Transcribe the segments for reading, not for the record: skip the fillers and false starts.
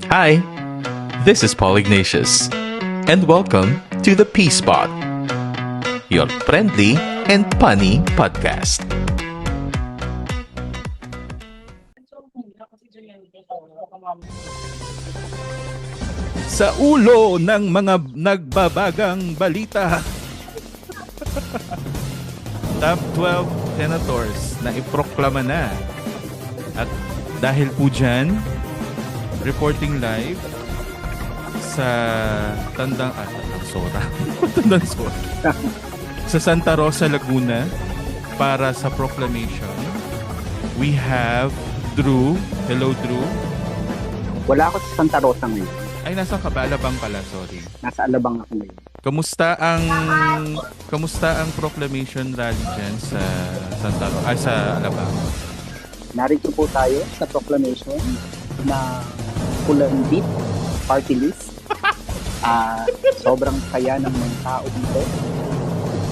Hi, this is Paul Ignatius, and welcome to the P-Spot, your friendly and funny podcast. Sa ulo ng mga nagbabagang balita, top 12 senators na iproklama na. At dahil po dyan, reporting live sa Tandang Sora. Tandang Sora. Sa Santa Rosa, Laguna para sa proclamation. We have Drew. Hello, Drew. Wala ako sa Santa Rosa ngayon. Ay, nasa ka ba? Alabang pala, sorry. Nasa Alabang ako ngayon. Kamusta ang proclamation rally dyan sa Santa Rosa, sa Alabang? Narito po tayo sa proclamation na Pulandit Party List. Sobrang kaya ng mga tao dito.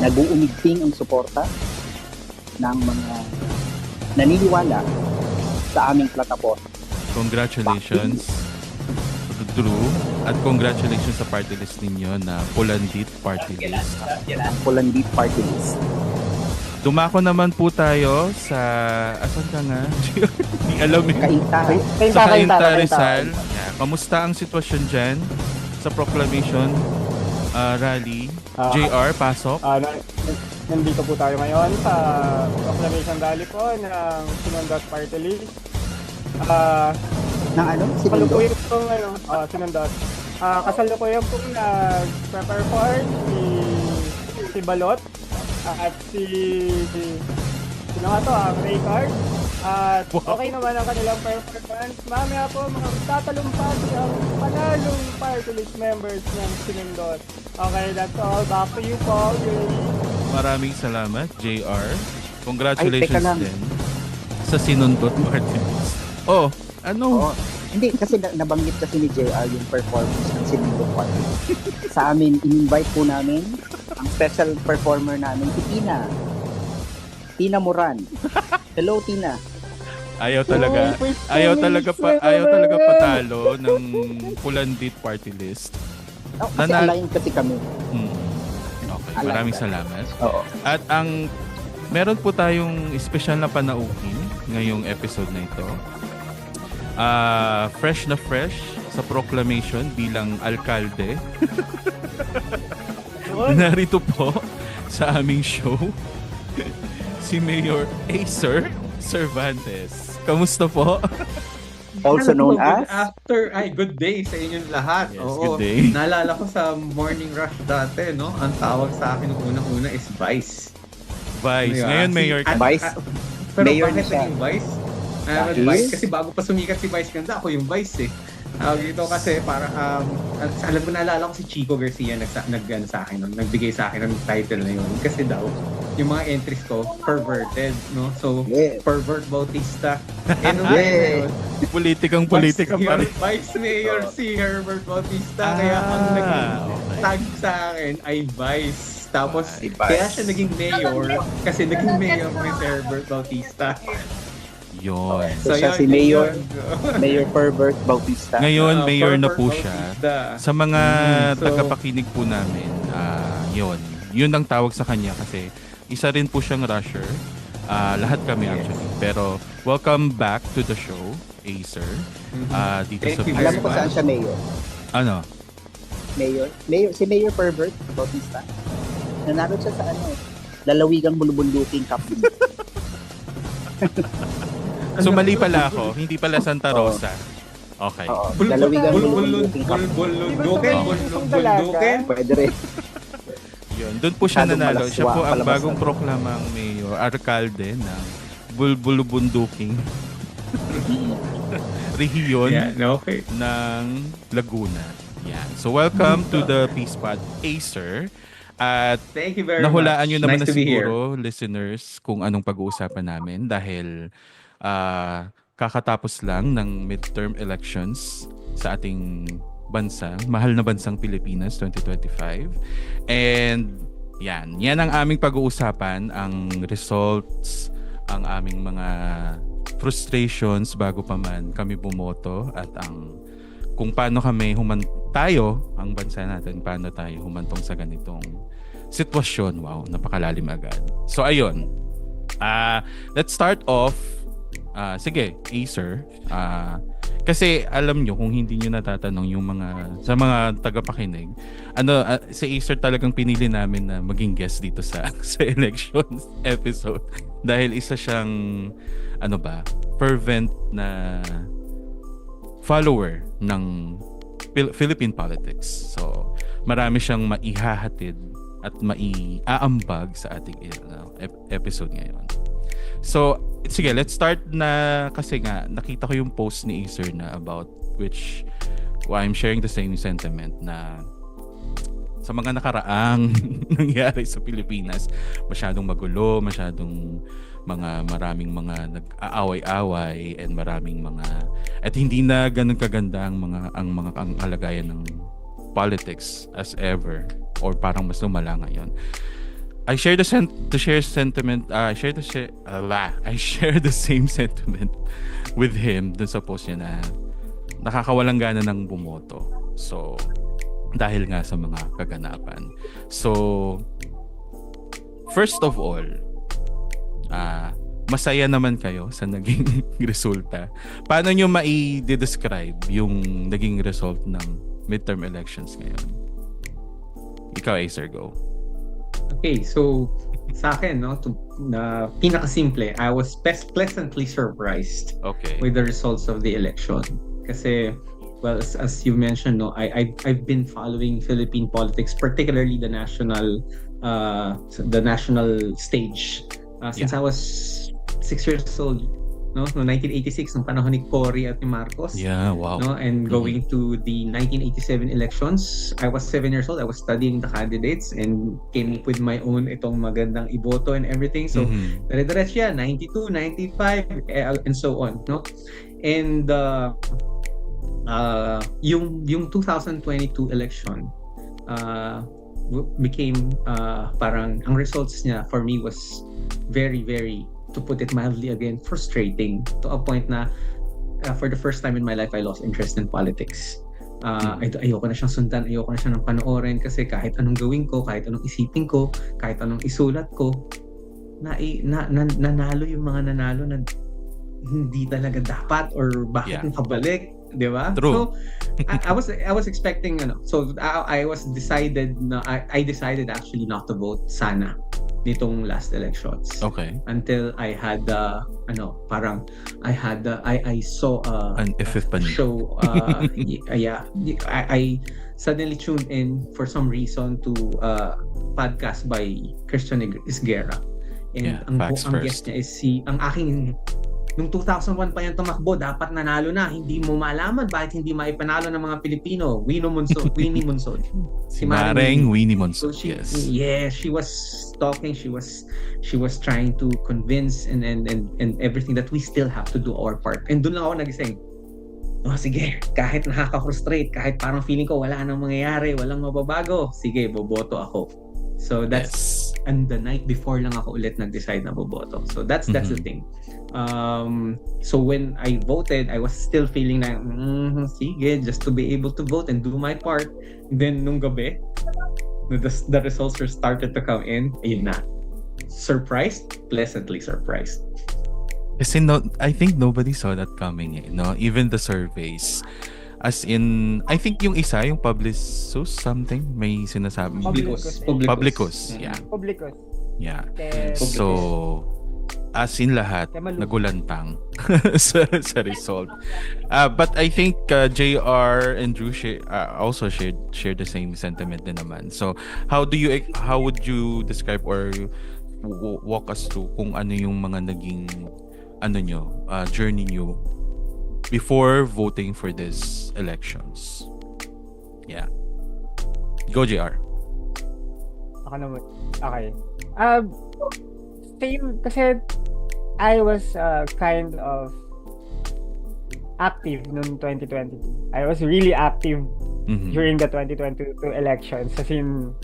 Nag-uumigting ang suporta ng mga naniniwala sa aming plataforma. Congratulations, Drew. At congratulations sa party list ninyo na Pulandit Party List. Pulandit Party List. Dumako naman po tayo sa... Asan ka nga? Hindi alam eh. Sa Cainta, Rizal. Yeah. Kamusta ang sitwasyon dyan sa proclamation rally? JR, pasok. Nandito po tayo ngayon sa proclamation rally po ng Sinundot Party List. Ng ano? Sinundo? Kasalukuyan po Sinundot. Kasalukuyan po nag-perform si Balot at sino nga to, Ray Card. At okay naman ang kanilang performance. Mamaya po mga tatalumpati ang panalong party list members ng Sinundot. Okay, that's all. Back to you, Paul. Maraming salamat, JR. Congratulations Ay, teka lang. din sa Sinundot Party List. Oh, ano? Hindi, kasi nabanggit kasi ni JR yung performance ng Sinundo Party. Sa amin, in-invite po namin ang special performer namin, si Tina. Tina Moran. Hello, Tina. Ayaw talaga patalo ng Pulandit Party List. Kasi aligned kasi kami. Okay, maraming salamat. Oo. At meron po tayong espesyal na panauhin ngayong episode na ito. Fresh na fresh sa proclamation bilang alkalde. Narito po sa aming show si Mayor Acer Cervantes. Kamusta po? Also known as? Good day sa inyong lahat. Yes, Oo, good day. Naalala ko sa morning rush dati, no? Ang tawag sa akin nung unang-una is Vice. Vice. Diba? Ngayon Mayor ka. Vice? Pero Mayor bakit na siya. naging Vice? Dahil? Vice kasi bago pa sumikat si Vice ganda, ako yung Vice eh. Dito kasi para alam ko, naalala ko si Chico Garcia nag sa akin nun, nagbigay sa akin ng title na yun kasi daw yung mga entries ko perverted, no? So Yes. pervert Bautista. Yes. Politikang pa rin. Vice Mayor si Herbert Bautista, kaya ang naging tag sa akin ay Vice. Tapos Vice. kaya siya naging mayor kasi naging mayor ko si Herbert Bautista. Yun. So siya si Mayor Herbert Bautista. Ngayon, mayor na Herbert po siya. Bautista. Sa mga So, tagapakinig po namin, yun ang tawag sa kanya kasi isa rin po siyang rusher. Lahat kami actually. Pero welcome back to the show, Acer. Dito Thank sa you Alam very mo kung saan siya mayor? Ano? Si Mayor Herbert Bautista. Nanalo siya sa lalawigang bulubunduking cup. So mali pala ako, hindi pala Santa Rosa. Okay. Oo. Lalawigang bulubunduking cup. Buldukin. Pwede rin. Yun, doon po siya Masyadong nanalo. Siya po ang palabas bagong na. proklamang mayor, alkalde ng Bulbulubunduking rehiyon Okay. ng Laguna. Yan. So welcome to the P-Spot, Acer. At Thank you very nahulaan much. nyo naman Nice na to be here. siguro, listeners, kung anong pag-uusapan namin dahil kakatapos lang ng midterm elections sa ating bansa, mahal na bansang Pilipinas 2025. And yan ang aming pag-uusapan, ang results, ang aming mga frustrations bago pa man kami bumoto at ang kung paano tayo, ang bansa natin, paano tayo humantong sa ganitong sitwasyon. Wow, napakalalim agad. So ayun. Let's start off. Sige, Acer. Kasi alam nyo, kung hindi nyo natatanong yung sa mga tagapakinig, si Acer talagang pinili namin na maging guest dito sa elections episode. Dahil isa siyang, fervent na follower ng Philippine politics. So, marami siyang maihahatid at maiaambag sa ating episode ngayon. So, sige, let's start na kasi nga nakita ko yung post ni Acer na about which I'm sharing the same sentiment na sa mga nakaraang nangyari sa Pilipinas, masyadong magulo, maraming mga nag-aaway-away and maraming mga at hindi na ganun kaganda ang kalagayan ng politics as ever or parang mas lumala ngayon. I share the same sentiment with him dun sa post niya na nakakawalang gana ng bumoto. So, dahil nga sa mga kaganapan. So, first of all, masaya naman kayo sa naging resulta. Paano nyo mai-describe yung naging result ng midterm elections ngayon? Ikaw, Acer, go. Okay, so sa akin, na pinakasimple, I was pleasantly surprised with the results of the election. Kasi, well, as you mentioned, I've been following Philippine politics, particularly the national stage, since I was 6 years old. No, 1986, nung panahon ni Cory at ni Marcos. Yeah, wow. And going to the 1987 elections, I was 7 years old. I was studying the candidates and came up with my own itong magandang iboto and everything. So, dire-diretso yan, 92, 95, and so on. No? And yung 2022 election became parang ang results niya for me was very, very, to put it mildly again, frustrating to a point na for the first time in my life, I lost interest in politics. Ayoko na siyang sundan, ayoko na siyang panoorin kasi kahit anong gawin ko, kahit anong isipin ko, kahit anong isulat ko, nanalo yung mga nanalo na hindi talaga dapat or bakit nakabalik, di ba? True. So I was expecting I decided actually not to vote sana nitong last elections. Okay. Until I had I saw an epiphany. Show I suddenly tuned in for some reason to podcast by Christian Isguera. And ang guest niya is ang aking nung 2001 pa yan tumakbo, dapat nanalo na. Hindi mo malaman bakit hindi maipanalo ng mga Pilipino. Winnie Monzon. Si Maring Winnie Monzon. So she was talking, she was trying to convince and everything that we still have to do our part. And doon lang ako nagising. Sige, kahit nakaka-frustrate, kahit parang feeling ko wala nang mangyayari, walang mababago, sige, boboto ako. So that's and the night before lang ako ulit nag-decide na boboto. So that's the thing. So when I voted, I was still feeling na sige, just to be able to vote and do my part. Then nung gabi, the results started to come in. Ayun na. Surprised, pleasantly surprised. Kasi I think nobody saw that coming, even the surveys. As in, I think yung isa, yung Publicus something, may sinasabi. Publicus. Yeah. Publicus. Yeah. So, as in lahat, nagulantang sa result. But I think JR and Drew also shared the same sentiment din naman. So, how would you describe or walk us through kung ano yung mga naging journey nyo before voting for these elections? Yeah. Go, JR. Ako naman. Okay. Same, kasi I was kind of active noong 2022. I was really active during the 2022 elections. As in,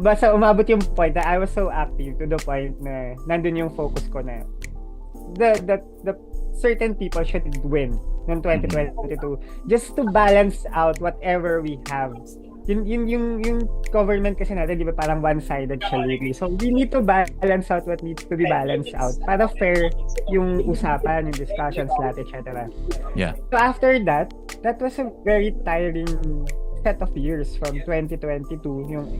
basta umabot yung point na I was so active to the point na nandun yung focus ko na the certain people should win noong 2022. Just to balance out whatever we have. Yung government kasi natin, di ba, parang one-sided siya lately. So, we need to balance out what needs to be balanced out para fair yung usapan, yung discussions lahat, etc. Yeah. So, after that was a very tiring set of years from 2022, yung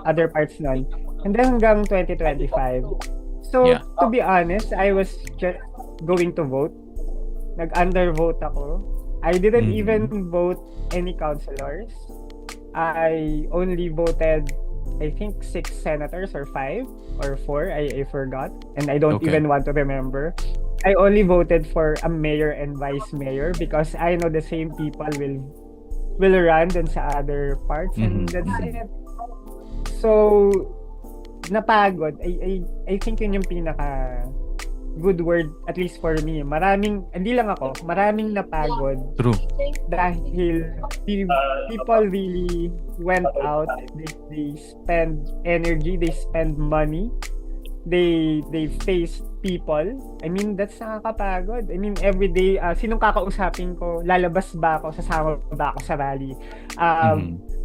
other parts nun, and then hanggang 2025. So, Yeah. to be honest, I was just going to vote. Nag-undervote ako. I didn't even vote any councilors. I only voted, I think, 6 senators or 5 or 4. I forgot. And I don't Okay. even want to remember. I only voted for a mayor and vice mayor because I know the same people will run dun sa other parts, and that's it. So, napagod. I think yun yung pinaka good word, at least for me. Hindi lang ako, maraming napagod True. dahil people really went out, they spend energy, they spend money, they faced people. I mean, that's nakakapagod. I mean, every day, sinong kakausapin ko, lalabas ba ako, sasama ba ako sa rally,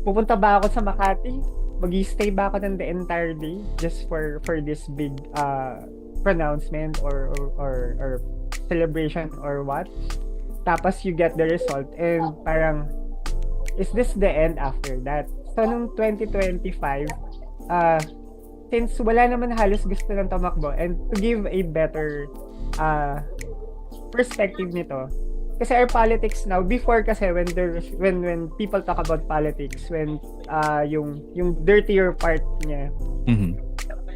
pupunta ba ako sa Makati, mag-stay ba ako ng the entire day just for this big pronouncement or celebration or what. Tapos you get the result and parang, is this the end after that? So nung 2025, since wala naman halos gusto ng tumakbo, and to give a better perspective nito, kasi our politics now, before kasi when people talk about politics, when yung dirtier part niya,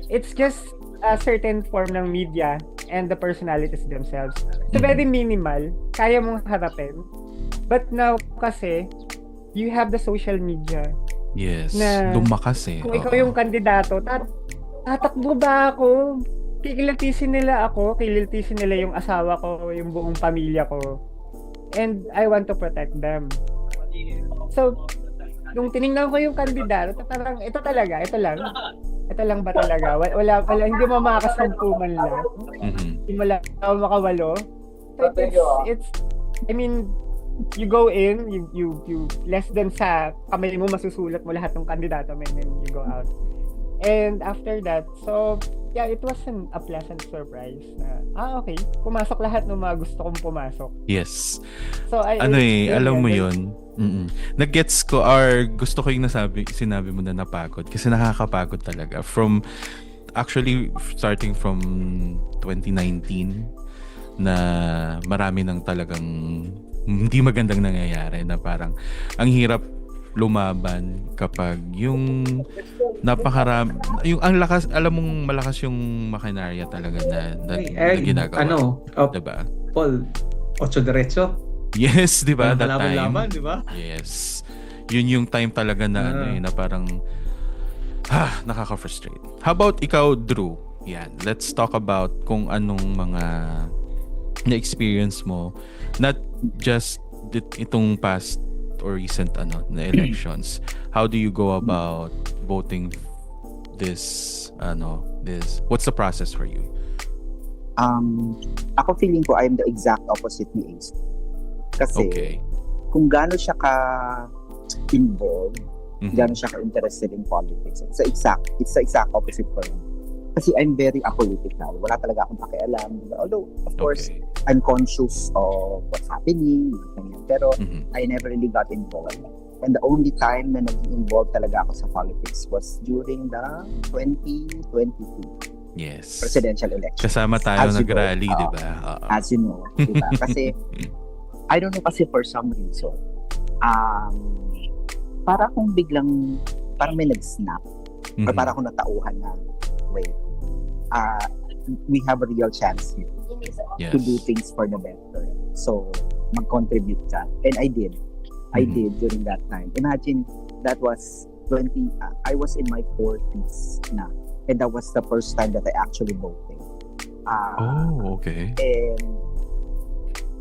it's just a certain form ng media and the personalities themselves. So very minimal, kaya mong harapin. But now kasi, you have the social media. Yes. Na Lumakas eh. Kung ikaw yung kandidato, tatakbo ba ako? Kilitisin nila ako, kilitisin nila yung asawa ko, yung buong pamilya ko. And I want to protect them. So, nung tinignan ko yung kandidato, parang ito lang ba talaga? Wala hindi mo makasampu man lang. Hindi mo lang makawalo. So it's I mean, you go in, you less than sa kamay mo masusulat mo lahat ng kandidato, and then you go out. And after that, so yeah, it was a pleasant surprise na, okay, pumasok lahat ng mga gusto kong pumasok. Yes. So alam mo yun. Nag-gets ko, or gusto ko yung sinabi mo na napagod. Kasi nakakapagod talaga. Actually, starting from 2019, na marami nang talagang hindi magandang nangyayari, na parang ang hirap lumaban kapag yung yung ang lakas, alam mong malakas yung makinarya talaga na ginagawa. Diba? Paul, 8 diretso. Yes, di ba? That time. Laban, di ba? Yes. Yun yung time talaga na na parang nakaka-frustrate. How about ikaw, Drew? Yan. Let's talk about kung anong mga na-experience mo, not just itong past or recent na elections. How do you go about voting this what's the process for you? Ako feeling ko I'm the exact opposite ni Ace. Kasi kung gaano siya ka-involved, gaano siya ka-interested in politics, it's the exact opposite for me. Kasi I'm very apolitical. Wala talaga akong pakialam. Although, of course, I'm conscious of what's happening, pero I never really got involved. And the only time na nag-involved talaga ako sa politics was during the 2022 presidential election. Kasama tayo nag-rally, di ba? As you know, di ba? Kasi, I don't know, kasi for some reason, para akong biglang, parang may nag-snap, or para akong natauhan na, wait, we have a real chance here to do things for the better. So, mag-contribute ka. And I did. I did during that time. Imagine, that was I was in my 40s na. And that was the first time that I actually voted. And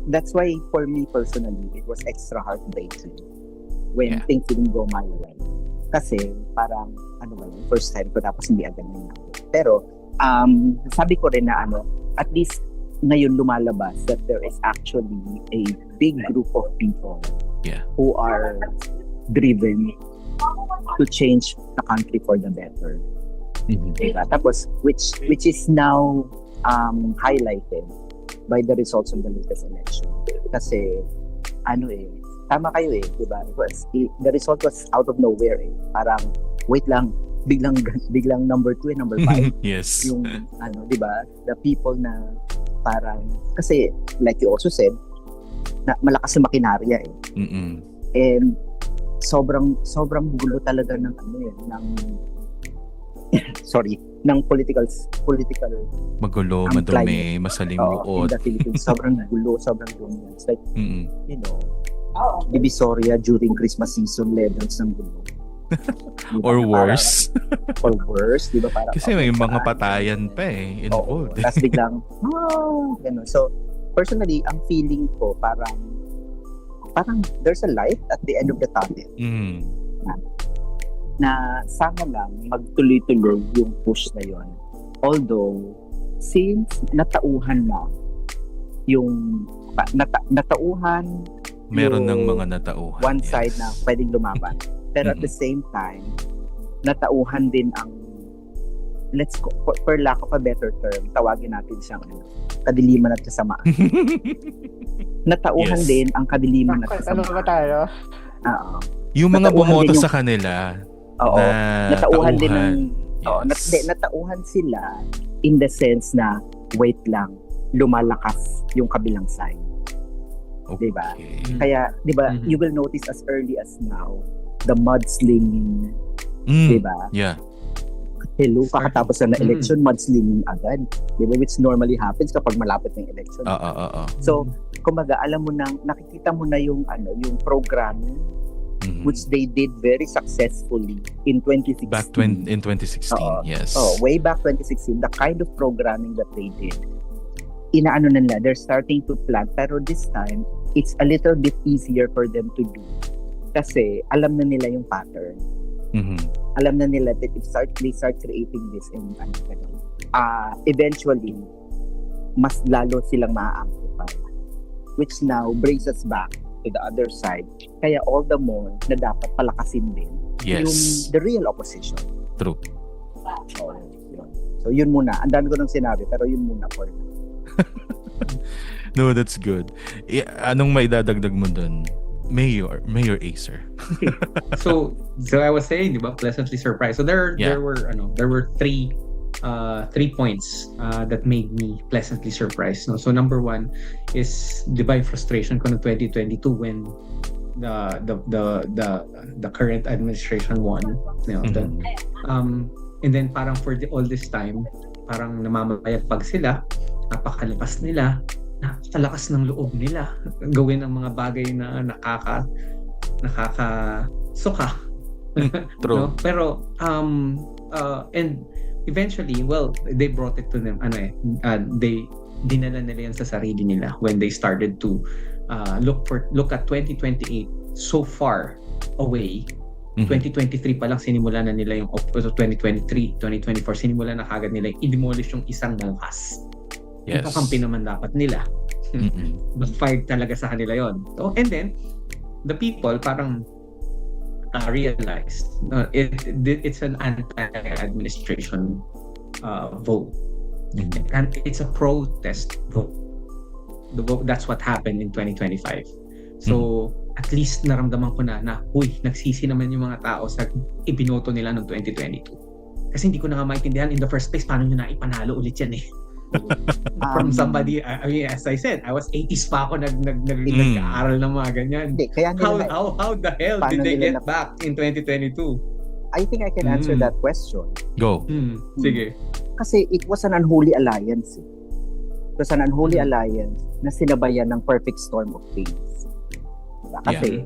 that's why, for me personally, it was extra heartbreaking when things didn't go my way. Kasi, parang, first time ko tapos hindi agad na. Pero, sabi ko rin na at least ngayon lumalabas that there is actually a big group of people Yeah. who are driven to change the country for the better. Diba? Tapos, which is now highlighted by the results of the latest election. Kasi, tama kayo diba? The result was out of nowhere Parang, wait lang, biglang number 2 and number 5. Yes. Yung, diba? The people na parang, kasi, like you also said, na malakas na makinarya Mm-mm. And, sobrang gulo talaga ng ng political Magulo, ang madumi, masaling in luot. the Philippines. Sobrang gulo, sobrang dumi. It's like, Mm-mm. Divisoria during Christmas season levels ng gulo. Diba? Or worse. Or worse, di ba? Parang, Kasi may mga patayan pa involved. Tapos biglang, gano'n. So, personally, ang feeling ko, parang there's a light at the end of the tunnel. Mm. Na sana lang magtuloy-tuloy yung push na yon. Although, since natauhan na yung natauhan Meron ng yung mga natauhan. one yes. side na pwedeng lumaban. Pero at the same time, natauhan din ang for lack of a better term, tawagin natin siyang kadiliman at kasamaan. Natauhan Yes. din ang kadiliman at Ano kasamaan. ba tayo? Oo. Yung mga Natauhan bumoto din yung- sa kanila Oo. na Natauhan din ng Yes. natauhan sila in the sense na wait lang, lumalakas yung kabilang side. Okay. Diba? Kaya, di ba, Mhm. you will notice as early as now, the mudslinging, Mm. di ba? Yeah. Hello, kakatapos na Mm. election, mudslinging agad. Di ba? Which normally happens kapag malapit ng election. Oo. So, kumbaga, alam mo nang, nakikita mo na yung, yung programming, Mhm. which they did very successfully in 2016. Back in 2016, Oo. yes. Way back 2016, the kind of programming that they did, inaano na nila, they're starting to plan. Pero this time, it's a little bit easier for them to do. Kasi alam na nila yung pattern. Mhm. Alam na nila that they start creating this and eventually, mas lalo silang ma-amplify. Which now brings us back to the other side. Kaya all the more na dapat palakasin din yung Yes. the real opposition. True. Yun. So yun muna. Ang dami ko nang sinabi pero yun muna for now. No, that's good. Anong may dadagdag mo dun? Mayor Acer. So I was saying, di ba, pleasantly surprised. So there were three points that made me pleasantly surprised. No? So number one is di ba yung frustration ko ng 2022 when the current administration won. You know, and then parang for all this time, parang namamayagpag sila, napakalakas nila, napakalakas ng loob nila gawin ang mga bagay na nakakasuka. True. No? Pero and eventually, well, they brought it to them. They dinala nila yan sa sarili nila when they started to look at 2028 so far away. Mhm. 2023 pa lang sinimula na nila yung 2023, 2024 sinimula na kagad nila yung i-demolish yung isang malakas. Yes. Yung kakampi naman dapat nila. Mm-mm. Backfired talaga sa kanila yon. So, and then the people parang realized it's an anti-administration vote. Mhm. And it's a protest vote. That's what happened in 2025. So, at least naramdaman ko na nagsisi naman yung mga tao sa ibinoto nila noong 2022. Kasi hindi ko na nga maintindihan in the first place paano nyo na ipanalo ulit yan From somebody, I mean, as I said, I was 80s pa ako nag-aaral ng mga ganyan. Hindi, kaya nila, How the hell did they get back in 2022? I think I can answer that question. Go. Sige. Kasi it was an unholy alliance. It was an unholy alliance na sinabayan ng perfect storm of things. Diba? Kasi,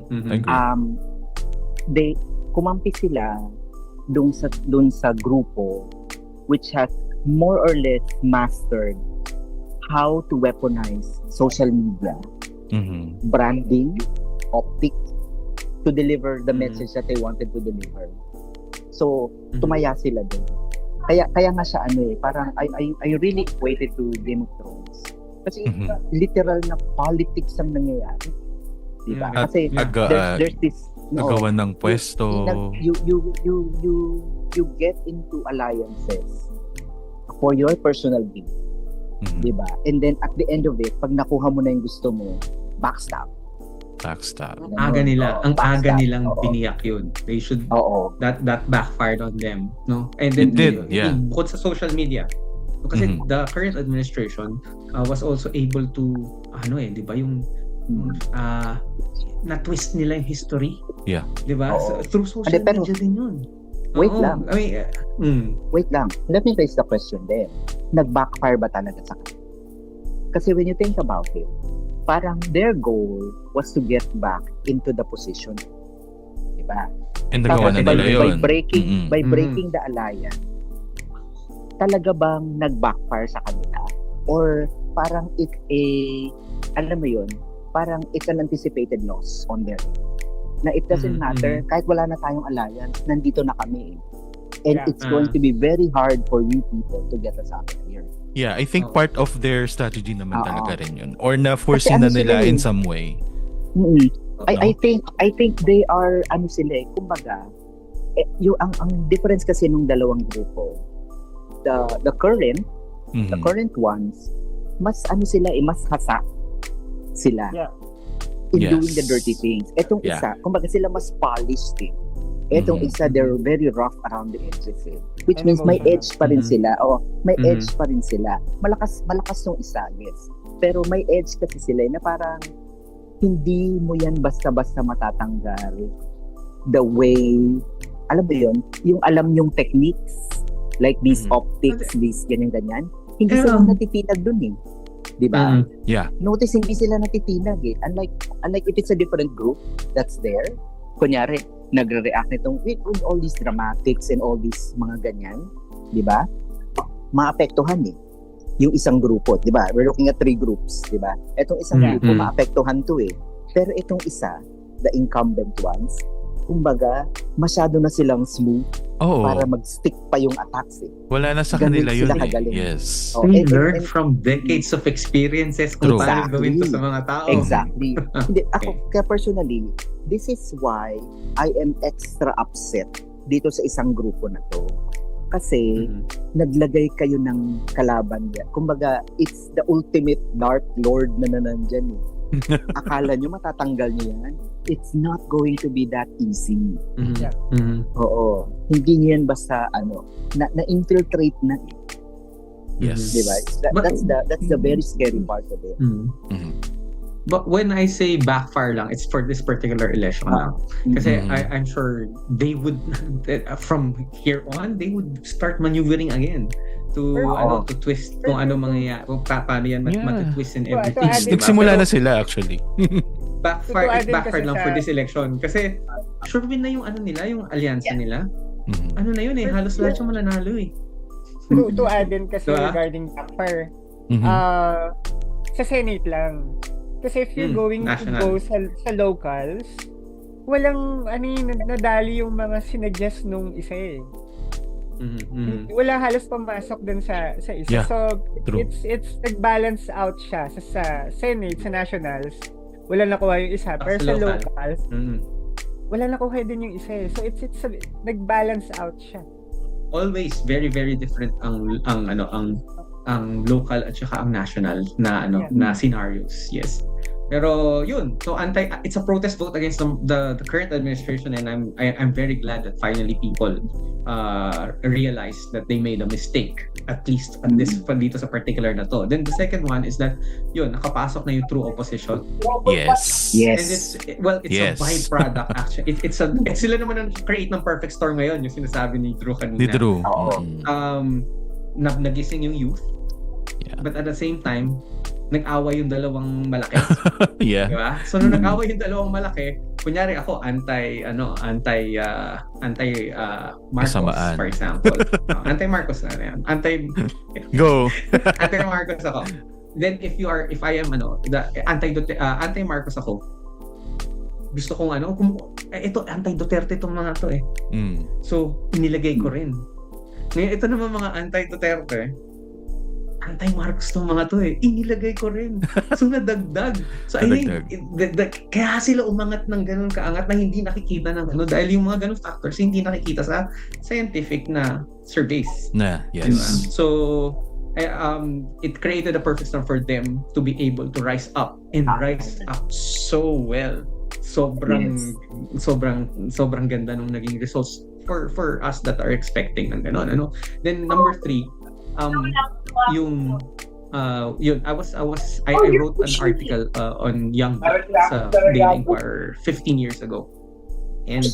Agree. kumampi sila dun sa grupo which has more or less mastered how to weaponize social media, Mhm. branding, optics, to deliver the message that they wanted to deliver. So, tumaya sila din. Kaya nga siya parang I really equated to Game of Thrones. Kasi Mhm. literal na politics ang nangyayari. Diba? Yeah. Kasi there's this Agawan ng pwesto. you get into alliances for your personal gain. Mhm. Diba? And then at the end of it, pag nakuha mo na yung gusto mo, backstab. Backstab. Ang aga nila, ang aga Backstab. nilang Oo. biniyak yun. They should, Oo. that backfired on them, no? And then, It did, yeah. bukod sa social media. Kasi Mhm. the current administration was also able to, di ba, yung na-twist nila yung history. Yeah. Di ba? Oo. So, through social Pero- media din yun. Wait Oo. lang. I mean, Wait lang. Let me raise the question then. Nag-backfire ba talaga sa kanila? Kasi when you think about it, parang their goal was to get back into the position. Diba? And nagawa na by, nila yun. by Mhm. breaking the alliance, talaga bang nag-backfire sa kanila? Or parang alam mo yun, parang it's an anticipated loss on their end. Na it doesn't matter, kahit wala na tayong alliance, nandito na kami. And Yeah. it's going to be very hard for you people to get us out of here. Yeah, I think Oo. part of their strategy naman Oo. talaga rin yun. Or na-foresee Kasi na ano nila sila in eh. some way. Mm-hmm. No? I think they are kumbaga yung ang difference kasi nung dalawang grupo, the current Mhm. ones, mas mas hasa sila Yeah. in Yes. doing the dirty things. Etong Yeah. isa, kumbaga sila mas polished eh. Etong Mhm. isa, they're very rough around the edges eh. Which And means may emotional. edge pa rin Mhm. sila. May Mhm. edge pa rin sila. Malakas yung isa, yes. Pero may edge kasi sila na parang hindi mo yan basta-basta matatanggal the way, alam mo yun, yung alam yung techniques, like these Mhm. optics, these ganyan-ganyan, hindi Pero- sila natitinag dun eh. Di ba? Mhm. Yeah. Notice hindi sila natitinag eh. Unlike if it's a different group that's there, kunyari, nagre-react nitong with all these dramatics and all these mga ganyan, di ba? Maapektuhan eh. Yung isang grupo, di ba? We're looking at 3 groups, di ba? Etong isang Mhm. grupo, maapektuhan to eh. Pero itong isa, the incumbent ones, kumbaga, masyado na silang smooth Oo. para mag-stick pa yung attacks eh. Wala na sa Ganun kanila yun sila eh. kagaling. Yes. Oh, We and- learn and- from decades of experiences kung True. paano gawin to Exactly. sa mga tao. Exactly. Hindi, ako, Okay. kaya personally, this is why I am extra upset dito sa isang grupo na to. Kasi, Mhm. naglagay kayo ng kalaban yan. Kumbaga, it's the ultimate Dark Lord na nandyan eh. Akala nyo matatanggal nyo yan? It's not going to be that easy. Mhm. Yeah. Mhm. Oo. Hindi nyo yan basta, na-infiltrate na eh. Yes. Diba? But- That's the very scary part of it. Mhm. Mhm. But when I say backfire lang, it's for this particular election lang. Kasi Mhm. I'm sure they would, from here on, they would start maneuvering again to Oo. to twist kung ano mangyayari, kung paano yan Yeah. matitwist and Well, everything. ito, diba? Nagsimula Pero na sila actually. backfire, Ito, it din backfired kasi lang sa- for this election. Kasi sure win na yung ano nila, yung alyansa nila. Mhm. Ano na yun eh, halos lahat yung mananalo eh. To add in kasi Diba? regarding backfire, Mhm. sa Senate lang. Kasi if you're going national. to go sa locals, walang nadali yung mga sinuggest nung isa eh. Mhm, mhm. Wala halos pumasok dun sa isa. Yeah, So true. it's nag-balance out siya sa Senate, sa nationals. Wala nakuha yung isa, pero Sa sa local. locals, Mhm. wala nakuha din yung isa eh. So it's nag-balance out siya. Always very very different ang local at saka ang national na Yeah. na scenarios. Yes. Pero yun, so it's a protest vote against the current administration, and I'm very glad that finally people realize that they made a mistake, at least at this dito sa particular na to. Then the second one is that yun, nakapasok na yung true opposition. Yes. Yes. And it's Yes. a byproduct actually. It's sila naman ang create ng perfect storm ngayon, yung sinasabi ni Drew kanina. Ni Drew. Oo. Mhm. Nagising yung youth, Yeah. but at the same time nag-away yung dalawang malaki, Yeah. di ba? So nung nag-away yung dalawang malaki, kunyari ako anti Marcos, Kasamaan. for example. Anti Marcos na yan. Anti Go. Marcos ako. Then if I am anti Marcos ako, gusto kong ito anti Duterte tong mga to eh. Mm. So inilagay ko rin. Ngayon ito naman mga anti Duterte, anti-Marcos tong mga to eh. Inilagay ko rin. So nadagdag. So I think, kaya sila umangat ng ganun kaangat na hindi nakikita ng ano dahil yung mga ganun factors hindi nakikita sa scientific na surveys. Na, Diba? yes. So, it created a perfect storm for them to be able to rise up and rise up so well. Sobrang ganda nung naging results for us that are expecting ng ganon, ano. Then number 3, yun I wrote an article on Young Blood sa Daily Inquirer 15 years ago. And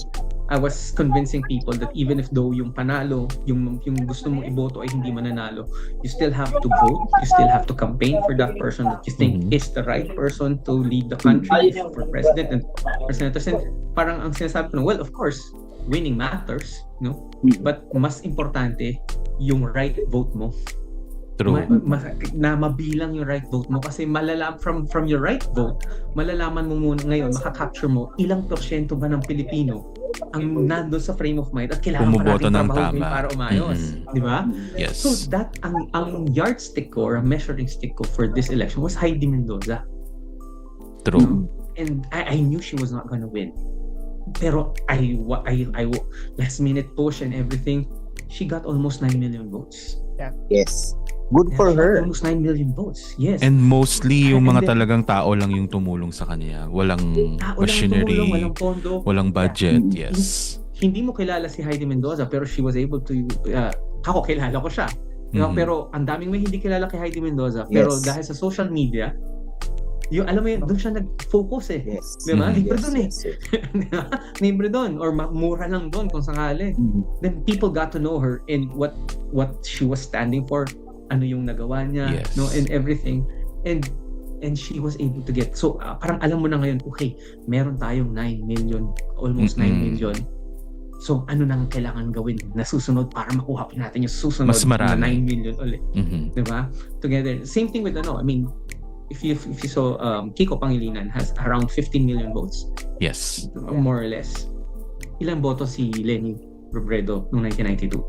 I was convincing people that even if though yung panalo, yung gusto mong iboto ay hindi mananalo, you still have to vote, you still have to campaign for that person that you think is the right person to lead the country for president and for senators. And parang ang sinasabi ko, well, of course, winning matters, no? But mas importante yung right vote mo. True. Na mabilang yung right vote mo kasi from your right vote, malalaman mo muna ngayon, makakapture mo ilang porsyento ba ng Pilipino ang nandun sa frame of mind at kailangan Bumuboto ng trabahuin tama. para umayos. Di ba? Yes. So that, ang yardstick ko or measuring stick ko for this election was Heidi Mendoza. True. And I knew she was not gonna win. Pero I last minute push and everything, she got almost 9 million votes. Yes. Good for She got her. almost 9 million votes. Yes. And mostly yung And mga then- talagang tao lang yung tumulong sa kanya. Walang Walang machinery, tumulong, walang pondo. walang budget. Yes. Hindi mo kilala si Heidi Mendoza pero she was able to ako kilala ko siya. Diba? Mhm. Pero ang daming may hindi kilala kay Heidi Mendoza pero Yes. dahil sa social media yung alam mo yun, doon siya nag-focus eh. Yes. Diba? Mhm. Libre Yes, doon eh. yes, yes. Libre doon or mura lang doon kung sakali. Then people got to know her and what she was standing for, ano yung nagawa niya, Yes. no, and everything. And she was able to get, so parang alam mo na ngayon, okay, meron tayong 9 million, almost 9 million. So ano nang kailangan gawin na susunod para makuha pa natin yung susunod Mas marami. na 9 million ulit, Mhm. 'di ba? Together. Same thing with I mean, if you saw Kiko Pangilinan has around 15 million votes, Yes. more or less. Ilang boto si Leni Robredo noong 1992?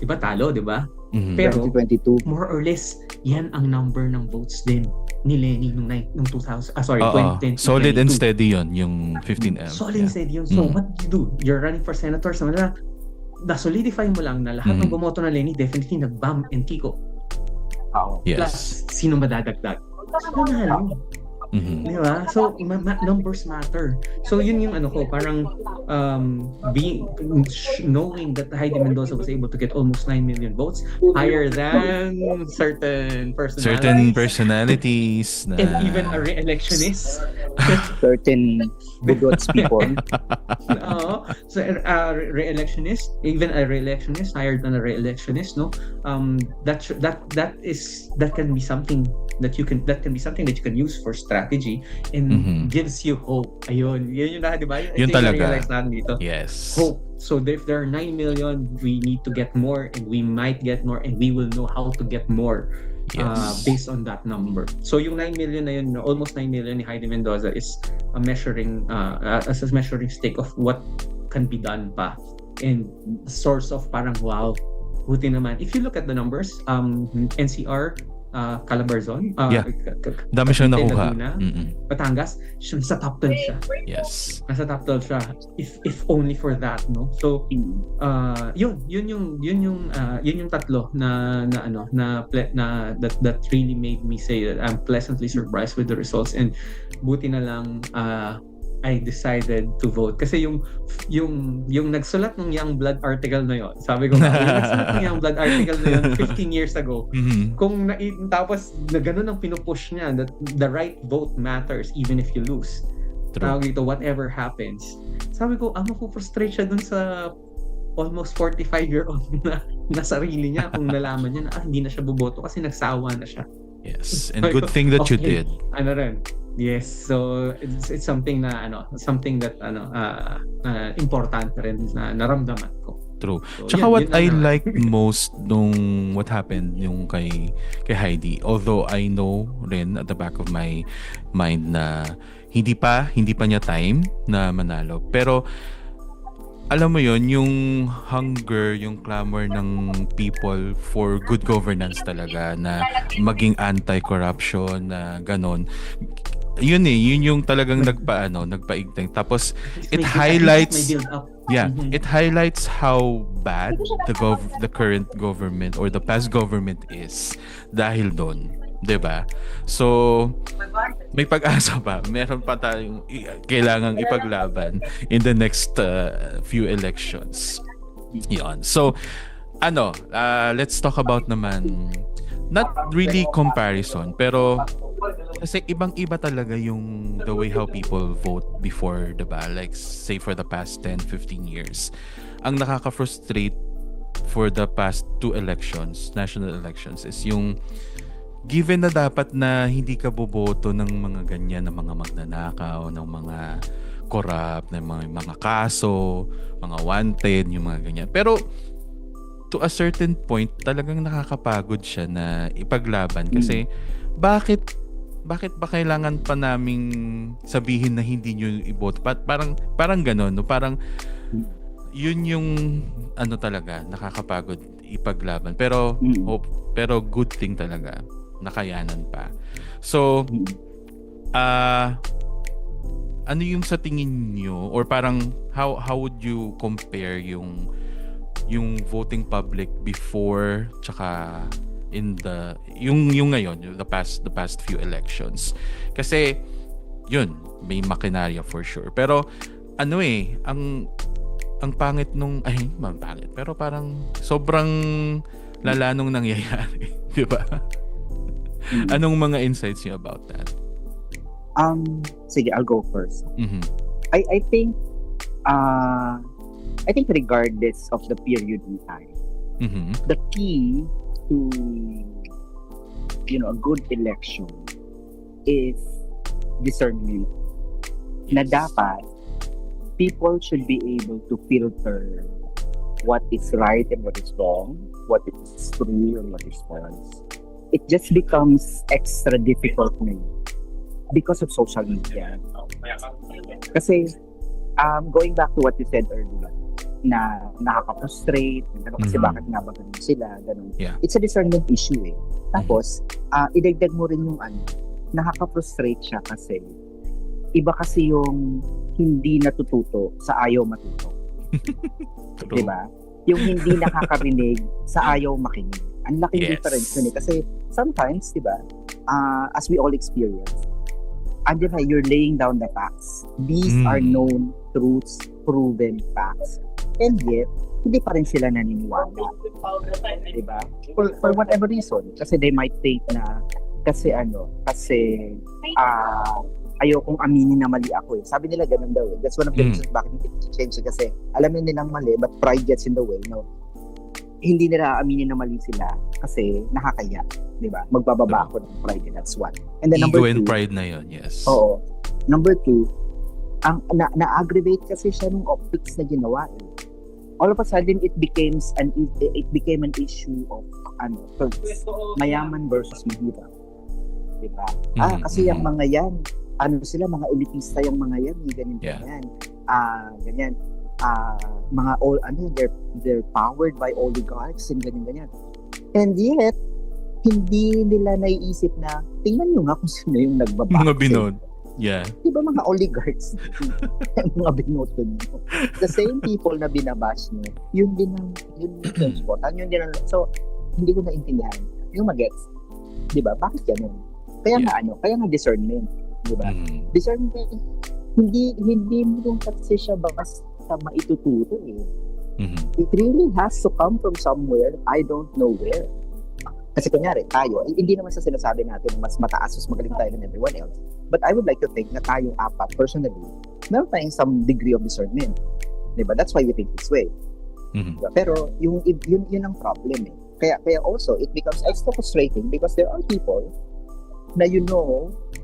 Diba talo, diba? Mhm. Pero 2022. more or less, yan ang number ng votes din ni Leni nung 2000, Oo. 2010. Solid and steady yun, yung 15M. Solid and steady yun. So what do you do? You're running for senator, so na-solidify mo lang na lahat ng bumoto na Leni, definitely nag-BAM and Kiko. Yes. Plus, sino madadagdag? Nanalo. Mhm. Di ba? So, numbers matter. So, yun yung ko, parang knowing that Heidi Mendoza was able to get almost 9 million votes, higher than certain Personalities na... and even a re-electionist. Certain budots people. Oo. So, re-electionist, even a re-electionist, higher than a re-electionist, no? That can be something that you can use for strategy and gives you hope. Ayun, yun yung di ba? Yun talaga. Na-realize natin dito. Yes. Hope. So if there are 9 million, we need to get more and we might get more and we will know how to get more based on that number. So yung 9 million na yun, almost 9 million ni Heidi Mendoza is a measuring stick of what can be done pa and source of parang wow, buti naman. If you look at the numbers, NCR, Calabarzon, Dami siyang nakuha. Laguna, Mm-mm. Batangas, nasa top 12 siya. Yes. Nasa top 12 siya. If only for that, no? So, yun yung tatlo that really made me say that I'm pleasantly surprised with the results and buti na lang I decided to vote kasi yung nagsulat ng Young Blood article na yon, sabi ko yung nagsulat ng Young Blood article na yon 15 years ago, kung tapos na ganun ang pinupush niya that the right vote matters even if you lose. Tawag dito, whatever happens. Sabi ko, mafu-frustrate siya dun sa almost 45-year-old na sarili niya kung nalaman niya na hindi na siya boboto kasi nagsawa na siya. Yes. And good thing that you did. Ano rin. Yes, so it's something that important rin na naramdaman ko. True. So, Tsaka what yun I na. like most nung what happened yung kay Heidi, although I know rin at the back of my mind na hindi pa niya time na manalo. Pero alam mo yon, yung hunger, yung clamor ng people for good governance talaga, na maging anti-corruption, na ganon. Yun yung talagang nagpaigting. Tapos it May highlights, build up. yeah, Mhm. it highlights how bad the current government or the past government is dahil doon, 'di ba? So may pag-asa pa. Meron pa tayong kailangang ipaglaban in the next few elections. Yon. So let's talk about naman, not really comparison, pero kasi ibang-iba talaga yung the way how people vote before, diba? Like, say, for the past 10, 15 years. Ang nakaka-frustrate for the past 2 elections, national elections, is yung given na dapat na hindi ka boboto ng mga ganyan, ng mga magnanakaw, ng mga corrupt, ng mga kaso, mga wanted, yung mga ganyan. Pero, to a certain point, talagang nakakapagod siya na ipaglaban. Kasi, bakit ba kailangan pa naming sabihin na hindi nyo i-vote? Parang gano'n, no? Parang yun yung talaga nakakapagod ipaglaban. Pero pero good thing talaga, nakayanan pa. So ano yung sa tingin nyo, or parang how would you compare yung voting public before tsaka in yung ngayon, the past few elections? Kasi yun, may makinarya for sure, pero ang pangit nung pangit, pero parang sobrang lala nung nangyayari. Di ba? Anong mga insights niyo about that? Sige, I'll go first. Mhm. I think regardless of the period in time, Mhm. the key to a good election is discernment. Na dapat people should be able to filter what is right and what is wrong, what is true and what is false. It just becomes extra difficult now because of social media. Kasi going back to what you said earlier, na nakaka-frustrate, kasi bakit nga ba ganun sila, ganun. Yeah. It's a discernment issue eh. Tapos, idagdag mo rin yung nakaka-frustrate siya kasi iba kasi yung hindi natututo sa ayaw matuto. True. Diba? Yung hindi nakakarinig sa ayaw makinig. Ang laking difference yun eh. Kasi sometimes, diba, as we all experience, you're laying down the facts. These are known truths, proven facts. And yet, hindi pa rin sila naniniwala. Diba? For whatever reason. Kasi they might think na, kasi ayokong aminin na mali ako eh. Sabi nila ganun daw eh. That's one of the reasons bakit change kasi alam nilang mali, but pride gets in the way, no? Hindi nila aminin na mali sila kasi nakakaya. Diba? Magbababa ako ng pride, and that's one. And then Ego number and 2, pride na yun, yes. Oo. Number 2, na-aggravate kasi siya nung optics na ginawa eh. All of a sudden it became an issue of mayaman versus mahirap. Diba? Kasi yung mga yan, sila, mga elitista yung mga yan, ganyan. Ganyan. Mga they're powered by oligarchs and ganyan. And yet, hindi nila naiisip na, tingnan nyo nga kung sino yung nagbabasa. Mga binod. Yeah. Diba mga oligarchs? Mga binoto nyo. The same people na binabash nyo, yun din ang botan, yun din ang, so, hindi ko naintindihan. Yung magets. Diba? Bakit ganun? Kaya nga discernment. Diba? Discernment, hindi mo yung kasi siya basta maituturo eh. It really has to come from somewhere, I don't know where. Kasi kunyari, tayo, hindi naman sa sinasabi natin mas mataas, mas magaling tayo than everyone else. But I would like to think na tayong apat, personally, meron tayong some degree of discernment. Diba? That's why we think this way. Diba? Pero, yun ang problem eh. Kaya also, it becomes extra frustrating because there are people na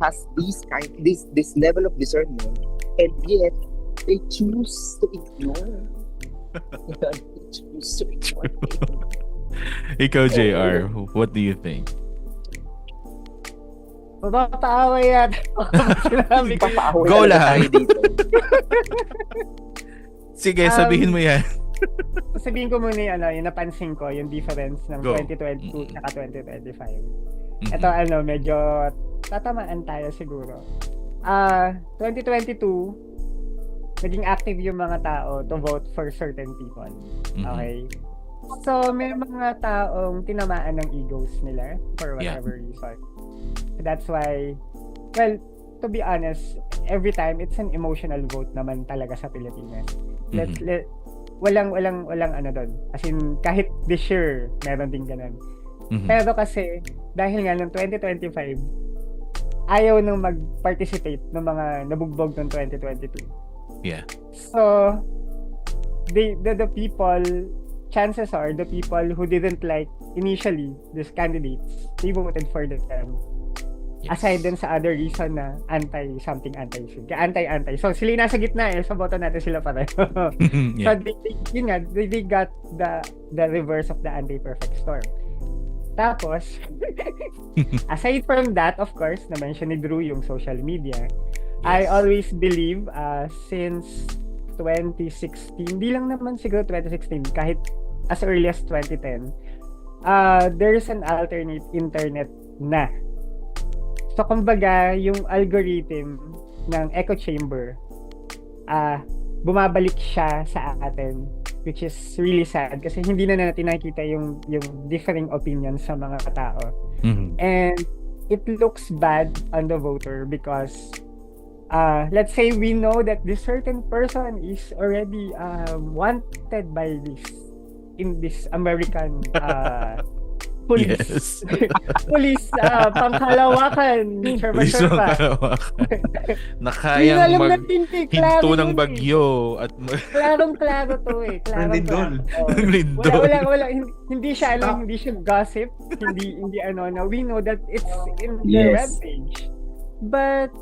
has this level of discernment, and yet, they choose to ignore. They choose to ignore. Ikaw, JR, what do you think? Mapapaway yan. Papaaway Go talaga lahat. tayo dito. Sige, sabihin mo yan. Sabihin ko muna yung napansin ko, yung difference ng Go. 2022 at 2025. Ito medyo tatamaan tayo siguro. 2022, naging active yung mga tao to vote for certain people. Okay? So, may mga taong tinamaan ng egos nila for whatever reason. That's why, well, to be honest, every time, it's an emotional vote naman talaga sa Pilipinas. Walang doon. As in, kahit this year, meron din ganun. Pero kasi, dahil nga ng 2025, ayaw nang mag-participate ng mga nabugbog ng 2022. Yeah. So, the people, chances are, the people who didn't like initially these candidates, they voted for them. Yes. Aside dun sa other reason na anti-something, anti-anti. So, sila yung nasa gitna so boto natin sila pareho. So, they got the reverse of the anti-perfect storm. Tapos, aside from that, of course, na-mention ni Drew yung social media, I always believe, since 2016, di lang naman siguro 2016, kahit as early as 2010, there's an alternate internet na. So, kumbaga, yung algorithm ng echo chamber, bumabalik siya sa atin, which is really sad kasi hindi na natin nakikita yung differing opinions sa mga tao. And it looks bad on the voter because let's say we know that this certain person is already wanted by this American police. Yes. Police, pangkalawakan. Police pangkalawakan. Na kayang maghinto ng bagyo at Klarong-klaro to eh. Lindol. Wala. Hindi siya gossip. Hindi na we know that it's in the webpage. But,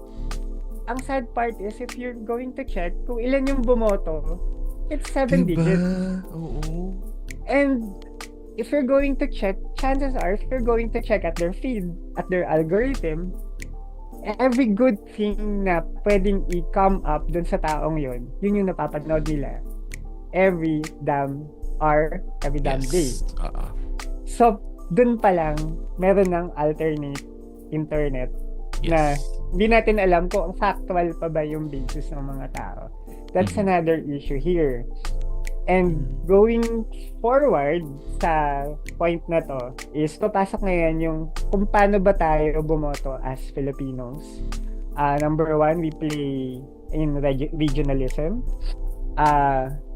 ang sad part is if you're going to check kung ilan yung bumoto, it's 7 digits. Oo. And, if you're going to check, chances are, if you're going to check at their feed, at their algorithm, every good thing na pwedeng i-come up dun sa taong yun yung napapanood nila. Every damn hour, every damn day. So, dun pa lang, meron ng alternate internet na hindi natin alam kung ang factual pa ba yung basis ng mga tao. That's another issue here. And going forward sa point na to is papasok ngayon yung kung paano ba tayo bumoto as Filipinos. Number one, we play in regionalism.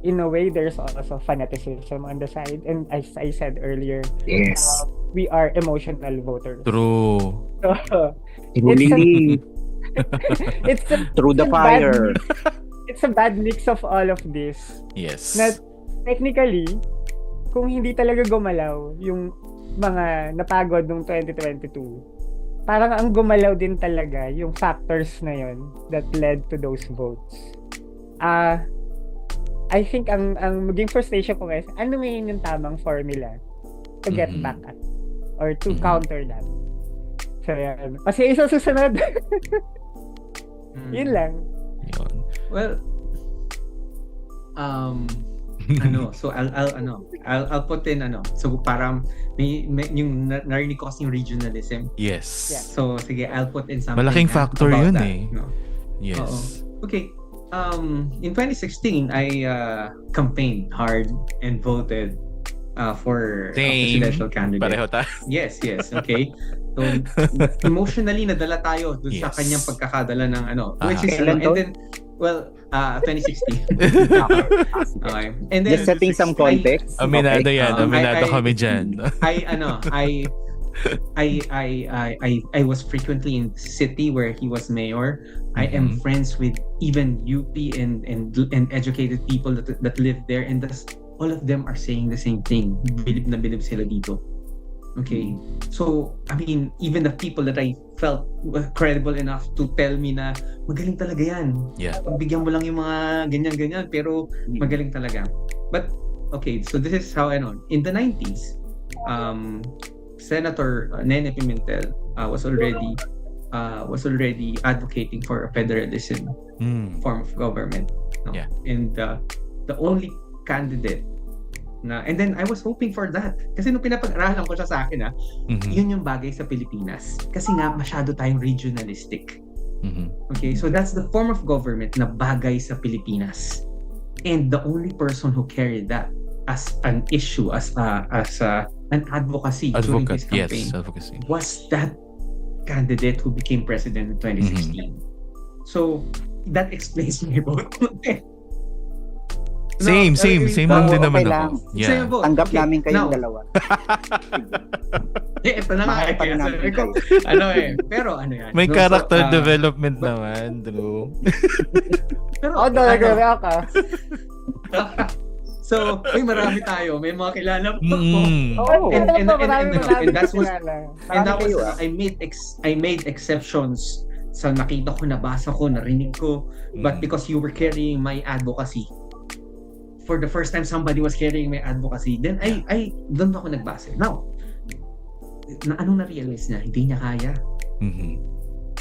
In a way, there's also fanaticism on the side. And as I said earlier, we are emotional voters. True. So, it's through the fire. It's a bad mix of all of this. Yes. Na technically, kung hindi talaga gumalaw yung mga napagod ng 2022, parang ang gumalaw din talaga yung factors na yon that led to those votes. I think ang maging frustration ko guys, ano ngayon yung tamang formula to get back at or to counter that. So yan. Kasi isa susunod. Yun lang. Yun. Well, so I'll put in so parang may yung narinig ko kasi yung regionalism. Yes. Yeah. So sige, I'll put in something. Malaking factor about yun that, eh. no? Yes. Okay. In 2016, I campaigned hard and voted for a presidential candidate. Pareho tayo. Yes. Okay. So, emotionally nadala tayo dun sa kanyang pagkakadala ng which is and then 2016. Okay. And then Just setting some context. Aminado yan. Aminado I- kami dyan. I was frequently in the city where he was mayor. I am friends with even UP and educated people that live there, and all of them are saying the same thing. Bilib na bilib sila dito. Okay. So, I mean, even the people that I felt were credible enough to tell me na magaling talaga yan. Yeah. Bigyan mo lang yung mga ganyan-ganyan, pero magaling talaga. But, okay, so this is how, in the 90s, Senator Nene Pimentel was already advocating for a federalism form of government. No? Yeah. And the only candidate na, and then I was hoping for that. Kasi nung pinapag-aralan ko siya sa akin, Mhm. yun yung bagay sa Pilipinas. Kasi nga, masyado tayong regionalistic. Mhm. Okay, so that's the form of government na bagay sa Pilipinas. And the only person who carried that as an issue, as an advocacy during Advocate, his campaign, yes, advocacy. was that candidate who became president in 2016. So, that explains my vote. Same lang din okay naman lang. ako. Yeah. Tanggap namin kayong Now, dalawa. ito na nga. Mahal pa rin Kaya namin sabi ko, kayo. pero ano yan. May no, character so, development naman, Drew. Pero, Oh, talaga ka. so, marami tayo. May mga kilala po. Oo, And that was kayo, I made exceptions sa nakita ko, nabasa ko, narinig ko, but because you were carrying my advocacy, for the first time somebody was carrying my advocacy, then I doon ako nagbase. Now, anong na-realize niya? Hindi niya kaya. Mhm.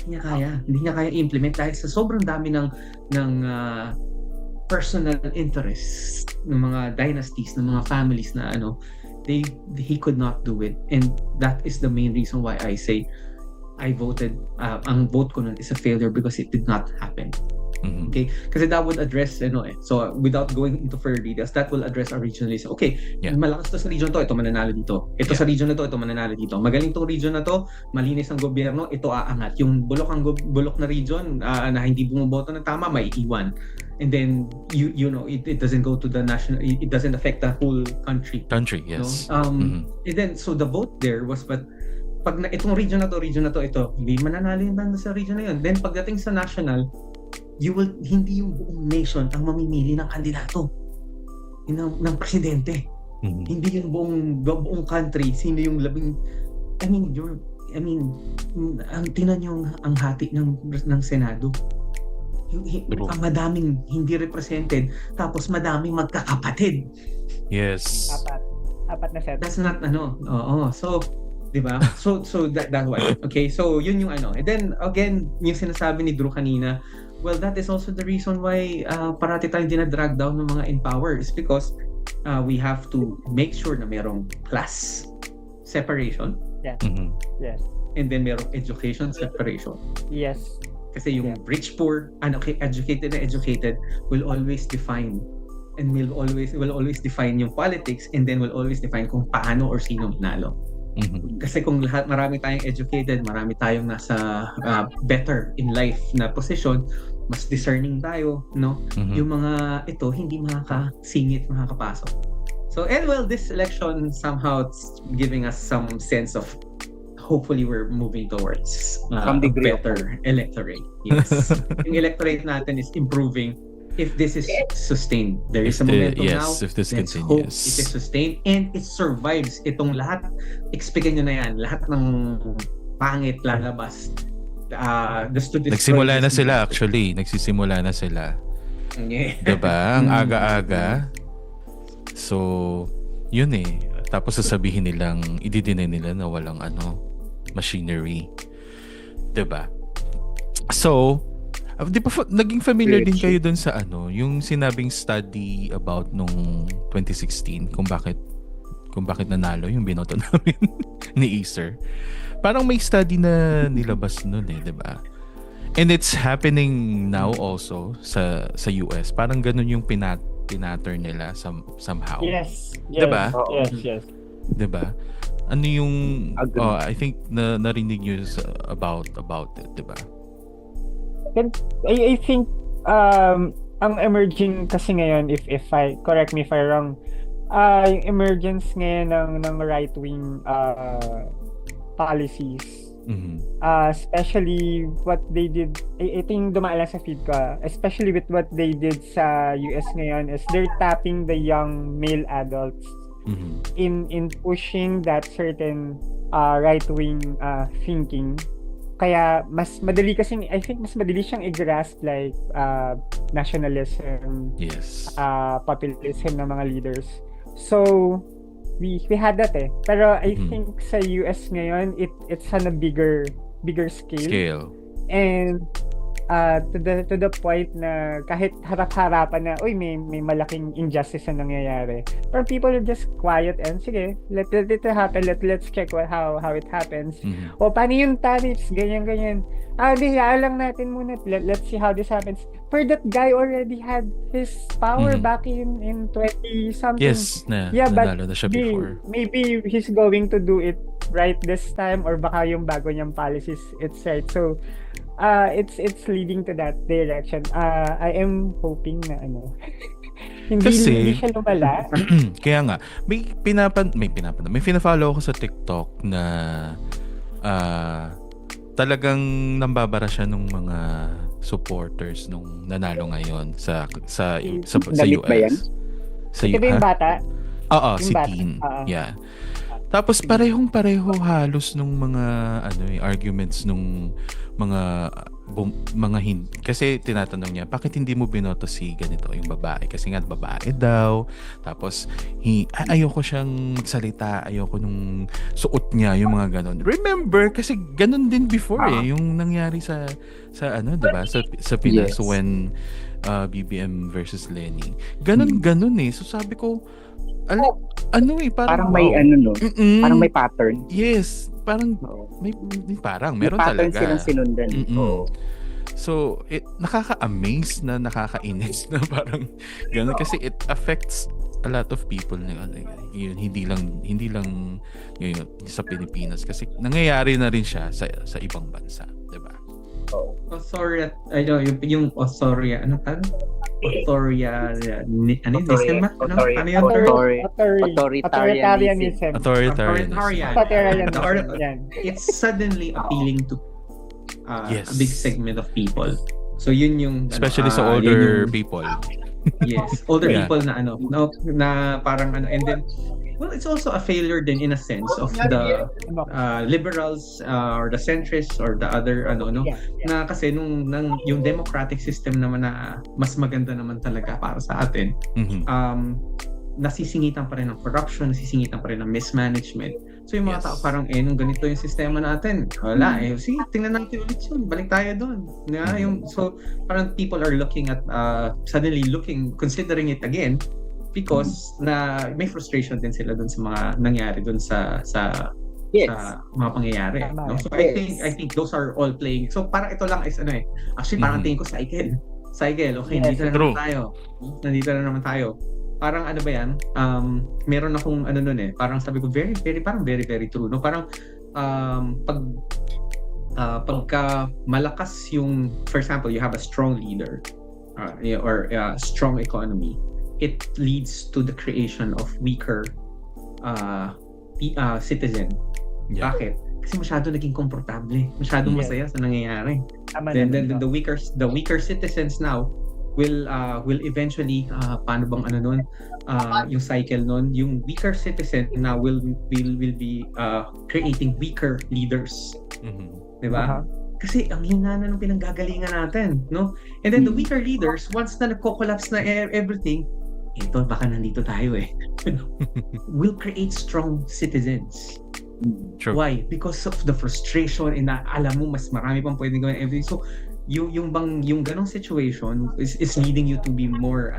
Hindi niya kaya i-implement dahil sa sobrang dami ng personal interests ng mga dynasties, ng mga families na he could not do it. And that is the main reason why I say I voted, ang vote ko nun is a failure because it did not happen. Mhm. Okay? Kasi that would address, so without going into further details, that will address our regionalism. Okay, Yeah. malakas to sa region to, ito mananalo dito. Ito sa region na to, ito mananalo dito. Magaling tong region na to, malinis ang gobyerno, ito aangat. Yung bulok na region na hindi bumoboto na tama, may iiwan. And then, it doesn't go to the national, it doesn't affect the whole country. Country, yes. And then, so the vote there was, but pag itong region na to, ito, hindi mananalo yung banda sa region na yun. Then, pagdating sa national, hindi yung buong nation ang mamimili ng kandidato ng presidente. Mhm. Hindi yung buong country sino yung tinan yung ang hati ng Senado. Ang madaming hindi represented tapos madaming magkakapatid. Yes. Apat na set. That's not so 'di ba? So that one. Okay, so yun yung And then again, yung sinasabi ni Drew kanina, well, that is also the reason why parati tayong dinadrag down ng mga in power is because we have to make sure na merong class separation Mhm. Yes. and then merong education separation. Yes. Kasi yung rich poor and educated na educated will always define and will always define yung politics and then will always define kung paano or sino manalo. Mhm. Kasi kung marami tayong educated, marami tayong nasa better in life na position, mas discerning tayo, no? Mhm. Yung mga ito hindi makakasingit, makakapasok. So, this election somehow it's giving us some sense of hopefully we're moving towards Some a degree of better electorate. Yes. Yung electorate natin is improving if this is sustained. There is a momentum now. If this Let's hope it continues. is sustained and it survives itong lahat. Expectin nyo na yan. Lahat ng pangit lalabas. Just to destroy Nagsimula na this sila momentum. actually. Nagsisimula na sila. Yeah. Diba? Ang aga-aga. So, yun Tapos sasabihin nilang, i-deny nila na walang machinery. Diba? So, di ba naging familiar din kayo dun sa yung sinabing study about nung 2016 kung bakit nanalo yung binoto namin ni Acer. Parang may study na nilabas nun di ba? And it's happening now also sa US. Parang ganun yung pinattern nila somehow. Yes. Diba? Yes. Diba? Ano yung Agree. I think narinig niyo about it, diba? I think ang emerging kasi ngayon, if I correct me if I'm wrong, yung emergence ngayon ng right wing policies, especially what they did, I think dumaan lang sa feed ko, especially with what they did sa US ngayon is they're tapping the young male adults in pushing that certain right wing thinking. Kaya mas madali kasi, I think mas madali siyang i-grasp like nationalism, Yes. populism ng mga leaders. So we had that pero I think sa US ngayon it's on a bigger scale. Scale. And to the point na kahit harap-harapan na, uy, may malaking injustice na nangyayari. Pero people are just quiet and sige, let it happen. Let's check how it happens. O paano yung tariffs, ganyan. Lang natin muna. Let's see how this happens. For that guy already had his power back in 20 something. Yes, nanalo na siya before. Maybe he's going to do it right this time, or baka yung bago niyang policies it's right. So it's leading to that direction. I am hoping na hindi siya lumala. Kaya nga, may pina-follow ako sa TikTok na talagang nambabara siya nung mga supporters nung nanalo ngayon sa Damit ba yan? US. Sa Ito ba yung bata? Oo, Yung si bata? Teen. Yeah. Tapos parehong-pareho halos nung mga arguments nung mga kasi tinatanong niya, bakit hindi mo binoto si ganito yung babae? Kasi nga babae daw. Tapos ayoko siyang magsalita, ayoko nung suot niya, yung mga ganon. Remember kasi ganon din before yung nangyari sa 'di ba? Sa Pinas when BBM versus Lenny. Ganon So sabi ko, parang may parang may pattern. Yes, parang meron pattern talaga. Silang sinundan. So, nakaka-amaze na nakakainis na parang gano'n kasi it affects a lot of people na yun, hindi lang yun, sa Pilipinas kasi nangyayari na rin siya sa ibang bansa, 'di ba? Yung authoritarianism it's suddenly appealing to a big segment of people. So yun yung especially sa older people. Yes, older people na parang and then it's also a failure then in a sense of the liberals or the centrists or the other na kasi nung yung democratic system naman na mas maganda naman talaga para sa atin. Nasisingitan pa rin ng corruption, nasisingitan pa rin ng mismanagement. So yung mga tao parang nung ganito yung sistema natin, wala tingnan natin ulit yun, balik tayo doon. So parang people are looking at considering it again because na may frustration din sila doon sa mga nangyari doon sa mga pangyayari. No? So I think those are all playing. So parang ito lang is actually parang tingin ko cycle. Okay, nandito na naman tayo. Parang ba yan? Meron akong parang sabi ko very very true. No, parang pagka malakas yung, for example, you have a strong leader or strong economy, it leads to the creation of weaker citizen. Yeah. Bakit? Kasi masyado naging komportable, masyadong masaya sa nangyayari. Then the weaker citizens now will eventually paano bang yung cycle nun, yung weaker citizen na will be creating weaker leaders. Diba? Kasi ang hina na ng pinanggagalingan natin, no? And then the weaker leaders, once na nagko-collapse na everything, ito baka nandito tayo will create strong citizens. True. Why? Because of the frustration and alam mo mas marami pang pwedeng gawin everything. So yung ganong situation is leading you to be more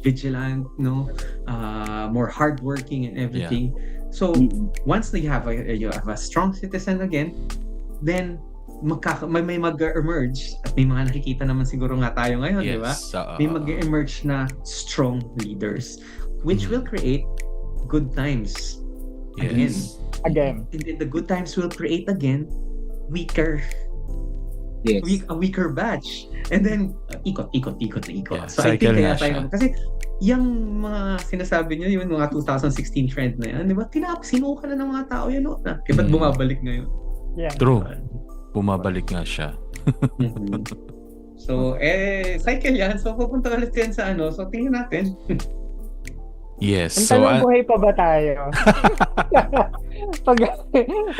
vigilant, more hardworking and everything. So once you have a strong citizen again, then may mag-emerge at may mga nakikita naman siguro nga tayo ngayon, di ba? May mag-emerge na strong leaders which will create good times again. And the good times will create again weaker a weaker batch. And then ikot. Yeah, so I think kaya tayo kasi yung mga sinasabi niyo yung mga 2016 trend na yan, di ba? Sinuka na ng mga tao yan, no? Ba't bumabalik ngayon? Yeah. True. Bumabalik nga siya. So, cycle yan. So, pupunta ulit yan sa so tingnan natin. Yes. Ang tanong, buhay pa ba tayo? pag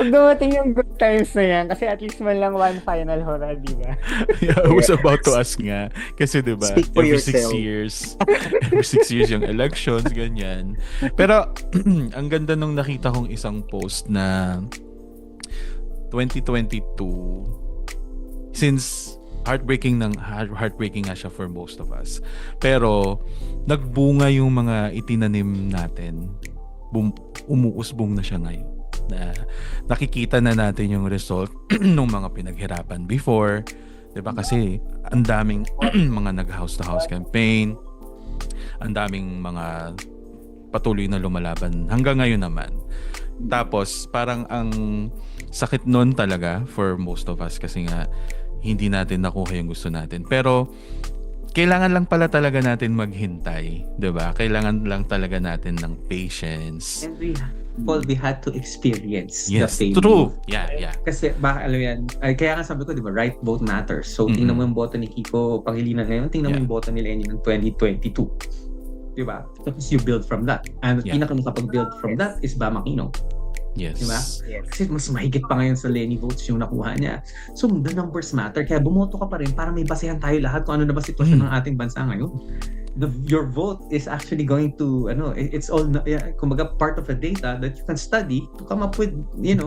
dumating yung good times na yan, kasi at least man lang one final hora, di ba? Yeah, I was about to ask nga. Kasi di ba, every 6 years yung elections, ganyan. Pero, ang ganda nung nakita kong isang post na 2022, since heartbreaking nga siya for most of us. Pero nagbunga yung mga itinanim natin. Umuusbong na siya ngayon. Na nakikita na natin yung result ng mga pinaghirapan before. 'Di ba? Kasi ang daming mga nag-house to house campaign. Ang daming mga patuloy na lumalaban hanggang ngayon naman. Tapos parang ang sakit nun talaga for most of us kasi nga hindi natin nakuha yung gusto natin. Pero kailangan lang pala talaga natin maghintay, 'di ba? Kailangan lang talaga natin ng patience. And we had to experience Yes, the pain. true. Yeah. Kasi baka alam yan, kaya nga sabi ko, di ba, right vote matters. So, tingnan mo yung boto ni Kiko Pangilinan ngayon, tingnan mo yung boto ni Lenny ng 2022. Di ba? Tapos you build from that. And pinaka-makapag-build from that is Bam Aquino. Yes. Di ba? Yes. Kasi mas mahigit pa ngayon sa Lenny votes yung nakuha niya. So, the numbers matter. Kaya bumoto ka pa rin para may basehan tayo lahat kung ano na ba sitwasyon ng ating bansa ngayon. Your vote is actually going to it's all kumbaga part of the data that you can study to come up with with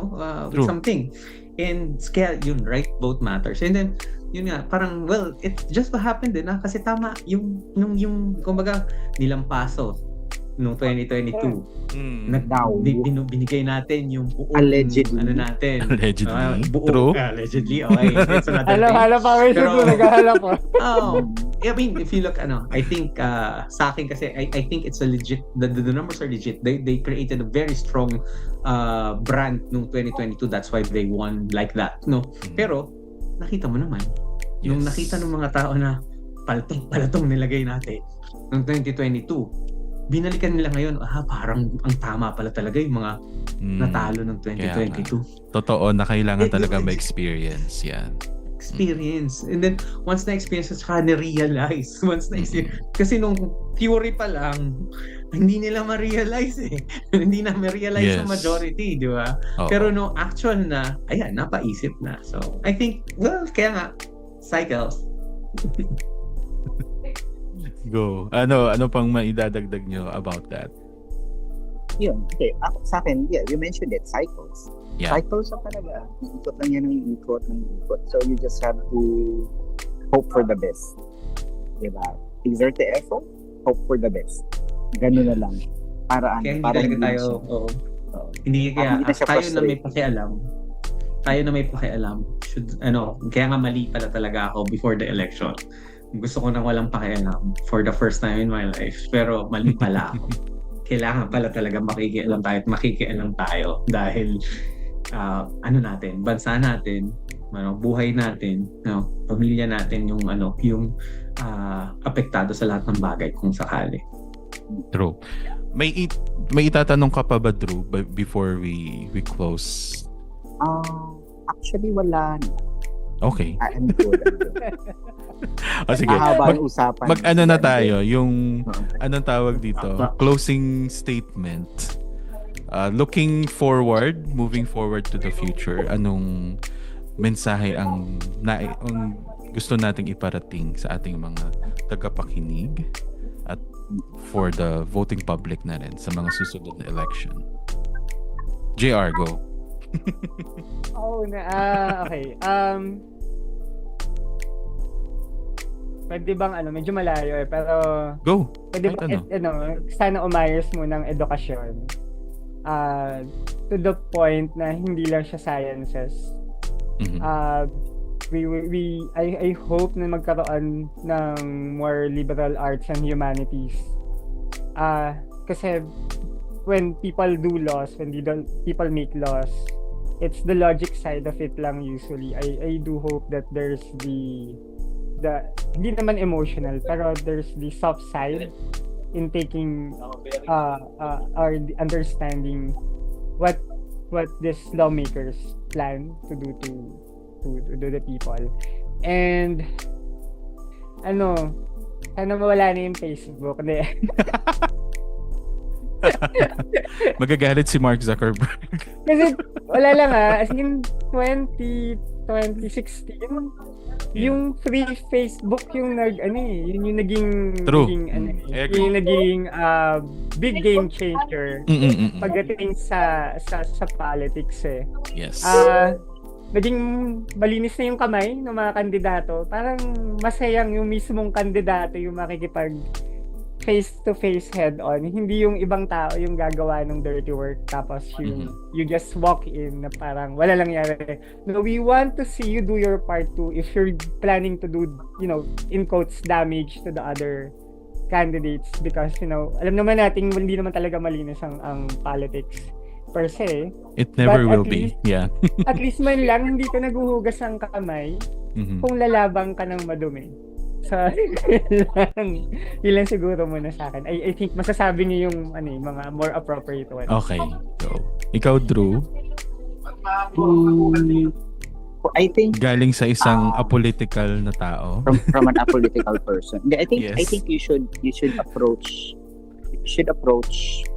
something. And kaya yun, right vote matters. And then yun nga, parang it just happened din kasi tama yung kumbaga nilampaso noong 2022. Binigay natin yung buong Allegedly. natin. True. Allegedly, okay. It's another thing. Hala pa kayo Pero- siguro, naghahala pa. I mean, if you look, I think sa akin kasi, I think it's a legit, the numbers are legit. They created a very strong brand noong 2022. That's why they won like that. No? Pero, nakita mo naman, yung nakita ng mga tao na palatong nilagay natin noong 2022, binalikan nila ngayon, parang ang tama pala talaga yung mga natalo ng 2022. Totoo na kailangan talaga may experience. Yan. Experience. And then, once na-experience, saka na-realize. Kasi nung theory pa lang, hindi nila ma-realize eh. Hindi na ma-realize yung majority, di ba? Pero no actual na, ayan, napaisip na. So, I think, kaya nga, cycles. Go. Ano pang maidadagdag nyo about that? Yun. Okay. Sa akin, you mentioned it, cycles. Yeah. Cycles na talaga. Ikot lang yan ng ikot. So you just have to hope for the best. Diba? Exert the effort, hope for the best. Ganun na lang. Para Kaya hindi para talaga tayo, hindi kaya, Hindi na siya tayo na may frustrate. pakialam, kaya nga mali pala talaga ako before the election. Gusto ko nang walang pakialam for the first time in my life, pero mali pala ako. Kailangan pala talaga makikialam tayo dahil bansa natin, buhay natin, pamilya natin yung apektado sa lahat ng bagay kung sakali. True. May itatanong ka pa ba, Drew, before we close? Actually, wala na. Okay. I'm good. Sige. Mahaba ang usapan. Mag-ano na tayo, yung anong tawag dito? Closing statement. Moving forward to the future, anong mensahe ang gusto nating iparating sa ating mga tagapakinig at for the voting public na rin sa mga susunod na election? JR, go. Okay. Pwede bang medyo malayo pero Go. pwede ba sana umayos mo ng edukasyon to the point na hindi lang siya sciences. I hope na magkaroon ng more liberal arts and humanities. Kasi when people do laws, people make laws, it's the logic side of it lang usually. I do hope that there's the hindi naman emotional, pero there's the soft side in taking or understanding what these lawmakers plan to do to the people. And sana mawala na yung Facebook. Magagalit si Mark Zuckerberg. Kasi wala lang as in 2016 yung free Facebook yung yun yung naging True. yung naging big game changer pagdating sa politics eh. Yes. naging malinis na yung kamay ng mga kandidato, parang masayang yung mismong kandidato yung makikipag face-to-face head-on. Hindi yung ibang tao yung gagawa ng dirty work tapos you just walk in na parang wala lang yari. No, we want to see you do your part too if you're planning to do, in quotes, damage to the other candidates because, alam naman natin hindi naman talaga malinis ang politics per se. It never But will be. Yeah. At least man lang hindi ka naguhugas ng kamay kung lalabang ka ng madumi. So, yun lang siguro muna sa akin. I think masasabi niyo yung mga more appropriate ones. Okay. So, ikaw, Drew, I think galing sa isang apolitical na tao. from an apolitical person. I think Yes. I think you should approach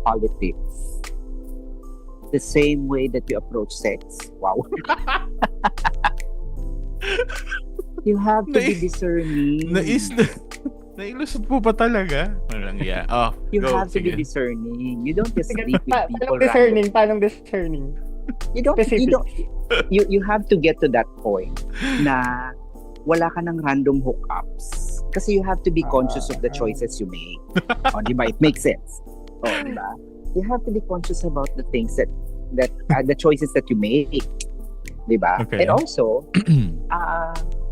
politics the same way that you approach sex. Wow. You have to be discerning. Nailusot po pa talaga? Walang yeah. Oh, You go. have to be Sige. discerning. You don't just sleep with people. Paano discerning? You don't. Specific. You have to get to that point na wala ka ng random hookups. Kasi you have to be conscious of the choices you make. Diba? It makes sense. Diba? You have to be conscious about the things that the choices that you make. Diba? Okay. And also,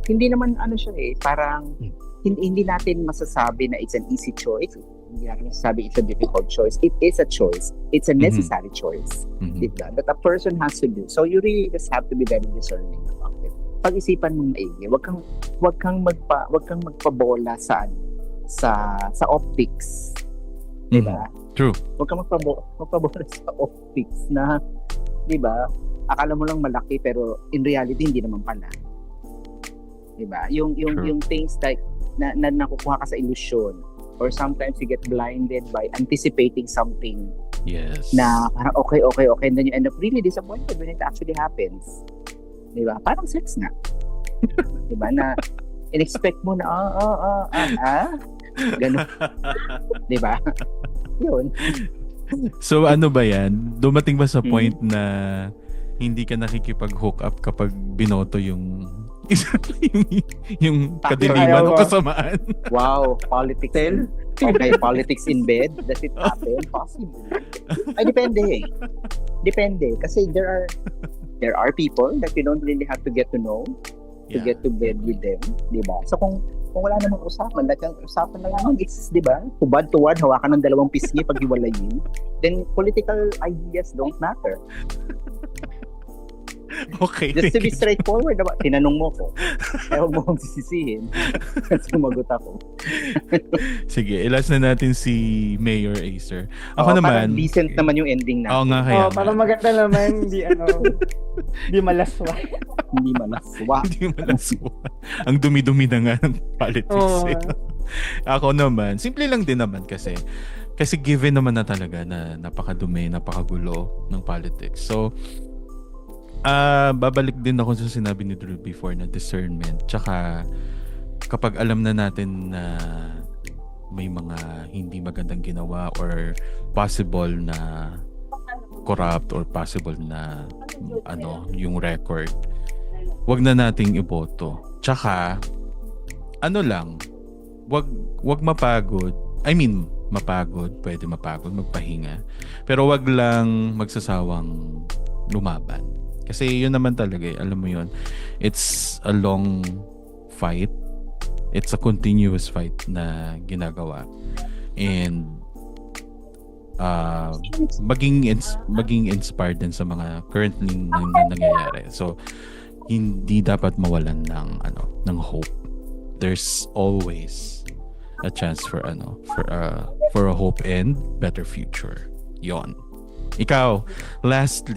hindi naman siya parang hindi natin masasabi na it's an easy choice. Hindi natin masasabi it's a difficult choice. It is a choice. It's a necessary choice. Diba? That a person has to do. So you really just have to be very discerning about it. Pag-isipan mong maigi. Wag kang magpabola sa optics. Diba? True. Wag kang magpabola sa optics na, diba? Akala mo lang malaki pero in reality hindi naman pala. Diba? Yung things like na nakukuha ka sa illusion or sometimes you get blinded by anticipating something Yes. na parang okay and then you end up really disappointed when it actually happens. Diba? Parang sex nga. Diba? Na in-expect mo na ganun. Diba? Yun. So ano ba yan? Dumating ba sa point na hindi ka nakikipag-hook up kapag binoto yung kadiliman o kasamaan? Wow, politics. Okay, politics in bed. Does it happen? Possible. Ay, depende. Kasi there are people that you don't really have to get to know to get to bed with them, di ba? So kung wala namang usapan, usapan na lang it's, di ba? Tubad-tuwad, hawakan ng dalawang pisngi pag hiwalayin, then political ideas don't matter. Okay. Just to be straightforward, diba? Tinanong mo ko. Ayaw mo akong sisisihin. Sumagot ako. Sige, ilas na natin si Mayor Acer. Ako naman. Parang decent naman yung ending natin. Oo nga kaya. Parang maganda naman, hindi malaswa. Hindi malaswa. Hindi malaswa. Ang dumi-dumi na nga ng politics. Ako naman, simple lang din naman kasi given naman na talaga na napakadumi, napakagulo ng politics. So, babalik din ako sa sinabi ni Drew before na discernment. Tsaka kapag alam na natin na may mga hindi magandang ginawa or possible na corrupt or possible na yung record, wag na nating iboto. Tsaka wag mapagod. I mean, pwede mapagod, magpahinga. Pero wag lang magsasawang lumaban. Kasi yun naman talaga, alam mo yun, it's a long fight. It's a continuous fight na ginagawa. And maging inspired din sa mga currently na nangyayari. So hindi dapat mawalan ng hope. There's always a chance for a hope and better future. Yon. Ikaw, last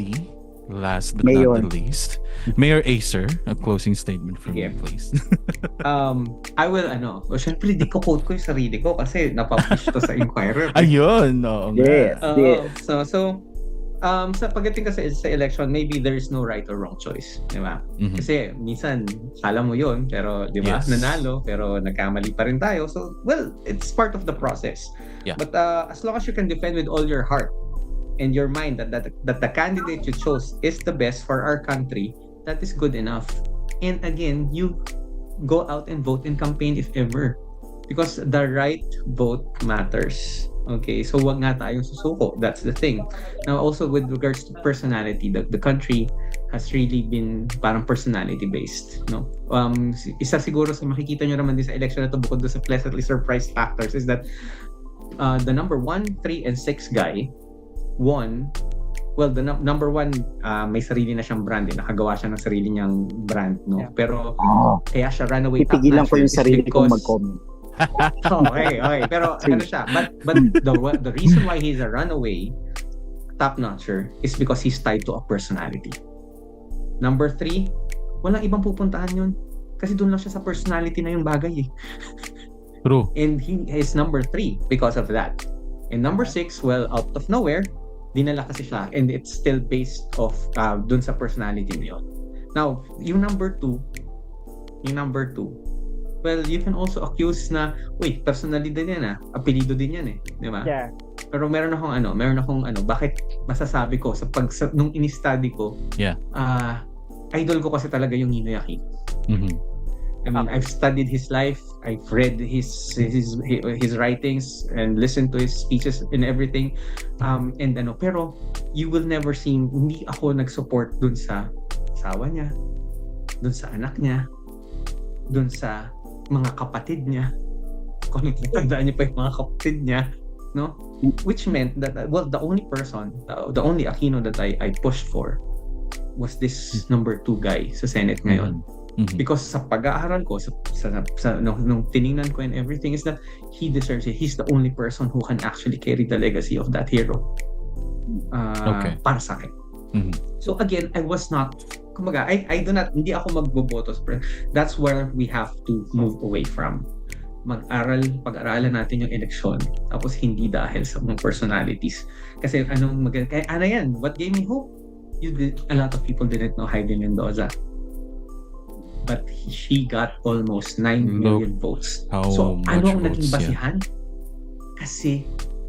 but Mayor. not the least, Mayor Acer, a closing statement from you, please. I will, syempre di ko quote ko yung sarili ko kasi napublish to sa Inquirer. Ayun, oo nga. Yes. So, sa pagdating kasi sa election, maybe there is no right or wrong choice, di ba? Mhm. Kasi minsan, kala mo yun, pero di ba, Yes. nanalo, pero nagkamali pa rin tayo. So, well, it's part of the process. Yeah. But as long as you can defend with all your heart and your mind that the candidate you chose is the best for our country, that is good enough. And again, you go out and vote and campaign if ever. Because the right vote matters. Okay, so wag nga tayong susuko. That's the thing. Now, also with regards to personality, the country has really been parang personality-based. No? Isa siguro sa makikita nyo naman din sa election na to, bukod doon sa pleasantly surprised factors, is that the number 1, 3, and 6 guy won. Well, the number 1, may sarili na siyang brand. Nakagawa siya ng sarili niyang brand. No? Yeah. Pero kaya siya runaway top Pipigilan ko yung is sarili kong because- mag-comment. okay. Pero ano siya? But the reason why he's a runaway top-notcher is because he's tied to a personality. Number 3, walang ibang pupuntahan yun. Kasi doon lang siya sa personality na yung bagay eh. True. And he is number 3 because of that. And number 6, well, out of nowhere, dinala kasi siya. And it's still based off doon sa personality na yun. Now, yung number 2, well, you can also accuse na, wait, personality din yan apelido din yan di ba? Yeah. Pero meron akong bakit masasabi ko nung in-study ko, Yeah. Idol ko kasi talaga yung Ninoy Aquino. Mhm. I mean, I've studied his life, I've read his writings and listened to his speeches and everything. Pero you will never see, hindi ako nag-support dun sa asawa niya, dun sa anak niya, dun sa mga kapatid niya. Kung tandaan niyo pa yung mga kapatid niya, no? Which meant that, well, the only person, the only Aquino that I pushed for was this number 2 guy sa Senate ngayon. Mhm. Because sa pag-aaral ko, nung tiningnan ko and everything, is that he deserves it. He's the only person who can actually carry the legacy of that hero. Okay. Para sa akin. Mhm. So again, I was not, kumbaga, hindi ako magboboto. That's where we have to move away from. Pag-aralan natin yung eleksyon, tapos hindi dahil sa mga personalities. Kasi what gave me hope? A lot of people didn't know Heidi Mendoza. But she got almost 9 million votes. How So, much ano ang naging votes, basihan? Kasi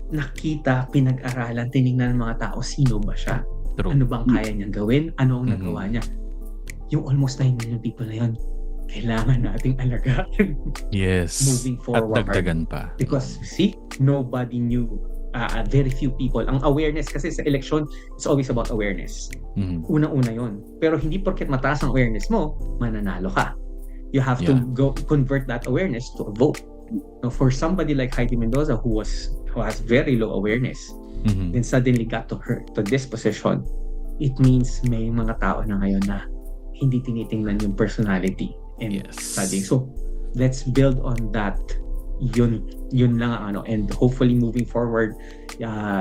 nakita, pinag-aralan, tinignan ng mga tao, sino ba siya? True. Ano bang kaya niyang gawin? Ano ang Mhm. nagawa niya? Yung almost 9 million people na yun, kailangan nating alagaan Yes. moving At forward. dagdagan pa. Because, see, nobody knew. Very few people. Ang awareness kasi sa election, it's always about awareness. Mhm. Unang-una yon. Pero hindi porket mataas ang awareness mo, mananalo ka. You have to Yeah. go convert that awareness to a vote. Now, for somebody like Heidi Mendoza who has very low awareness, Mhm. then suddenly got to this position, it means may mga tao na ngayon na hindi tinitingnan yung personality and Yes. studying. So, let's build on that. Yun lang ang and hopefully moving forward,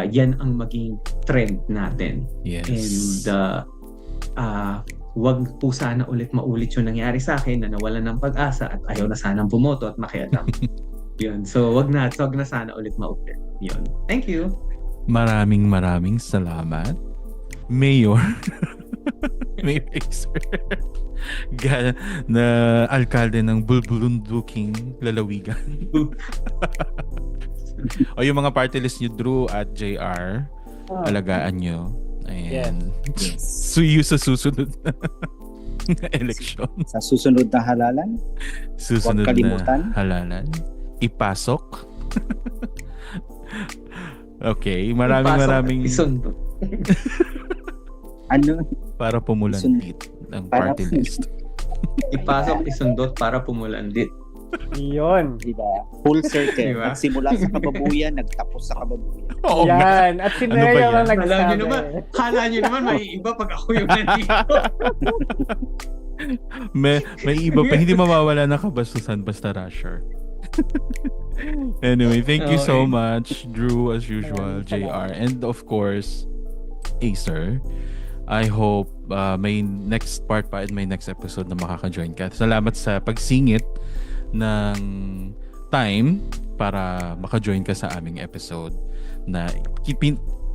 yan ang maging trend natin. Yes. And wag po sana maulit yung nangyari sa akin na nawalan ng pag-asa at ayaw na sanang bumoto at makialam. Yun. So wag na sana ulit maulit. Yun. Thank you. Maraming salamat, Mayor. Mayor Acer. Na alkalde ng bulbulunduking lalawigan. O yung mga party list nyo, Drew at JR, alagaan nyo. And suyo sa susunod na election. Sa susunod na halalan, Susunod huwag kalimutan. na halalan. Ipasok. Okay, maraming Isundo. ano, para pumulandit ang Para party list. Ipasok, isundot para pumulandit. Yun. di ba? Full circle. Diba? Nagsimula sa kababuyan, nagtapos sa kababuyan. Oo nga. Yan. At si Ano ba Nea yan? lang nagsabi. Kala nyo naman may iba pag ako yung nandito. May iba pa, hindi mawawala na kabastusan basta Rasher. Anyway, thank you so Okay. much, Drew, as usual, JR, and of course, Acer. I hope may next part pa and may next episode na makaka-join ka. Salamat sa pagsingit ng time para maka-join ka sa aming episode na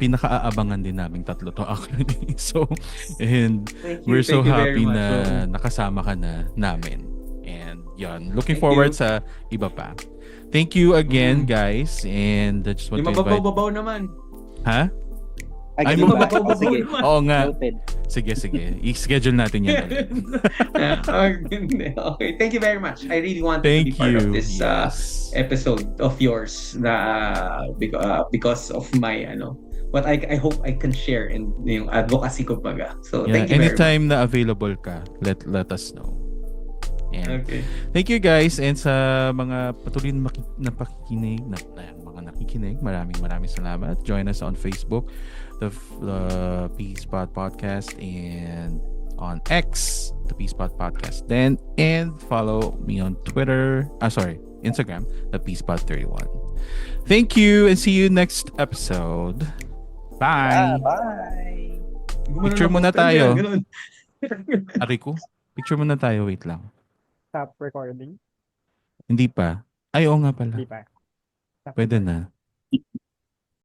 pinaka-aabangan din naming tatlo to actually. So, and we're so Thank you very happy much. na nakasama ka na namin. And yun, looking Thank forward you. sa iba pa. Thank you again, guys. And I just want Yung to invite... mababaw-babaw naman. Ha? Ay, ganun ba? mababaw Sige. naman. Oo nga. Noted. Sige. I-schedule natin yan. Okay, thank you very much. I really wanted to be Thank part you. of this Yes. episode of yours na because of my what I hope I can share in yung advocacy ko baga. So Yeah, thank you very much. anytime na available ka, let us know. And Okay. thank you guys, and sa mga patuloy na napakikinig, mga nakikinig, maraming salamat. Join us on Facebook, the Peace Pod Podcast, and on X, the Peace Pod Podcast. And follow me on Twitter, Instagram, the Peace Pod 31. Thank you, and see you next episode. Bye. Bye! Picture muna tayo. Ariko, picture muna tayo, wait lang. Stop recording. Hindi pa. Ay, oo nga pala. Hindi pa. Stop Pwede recording. na.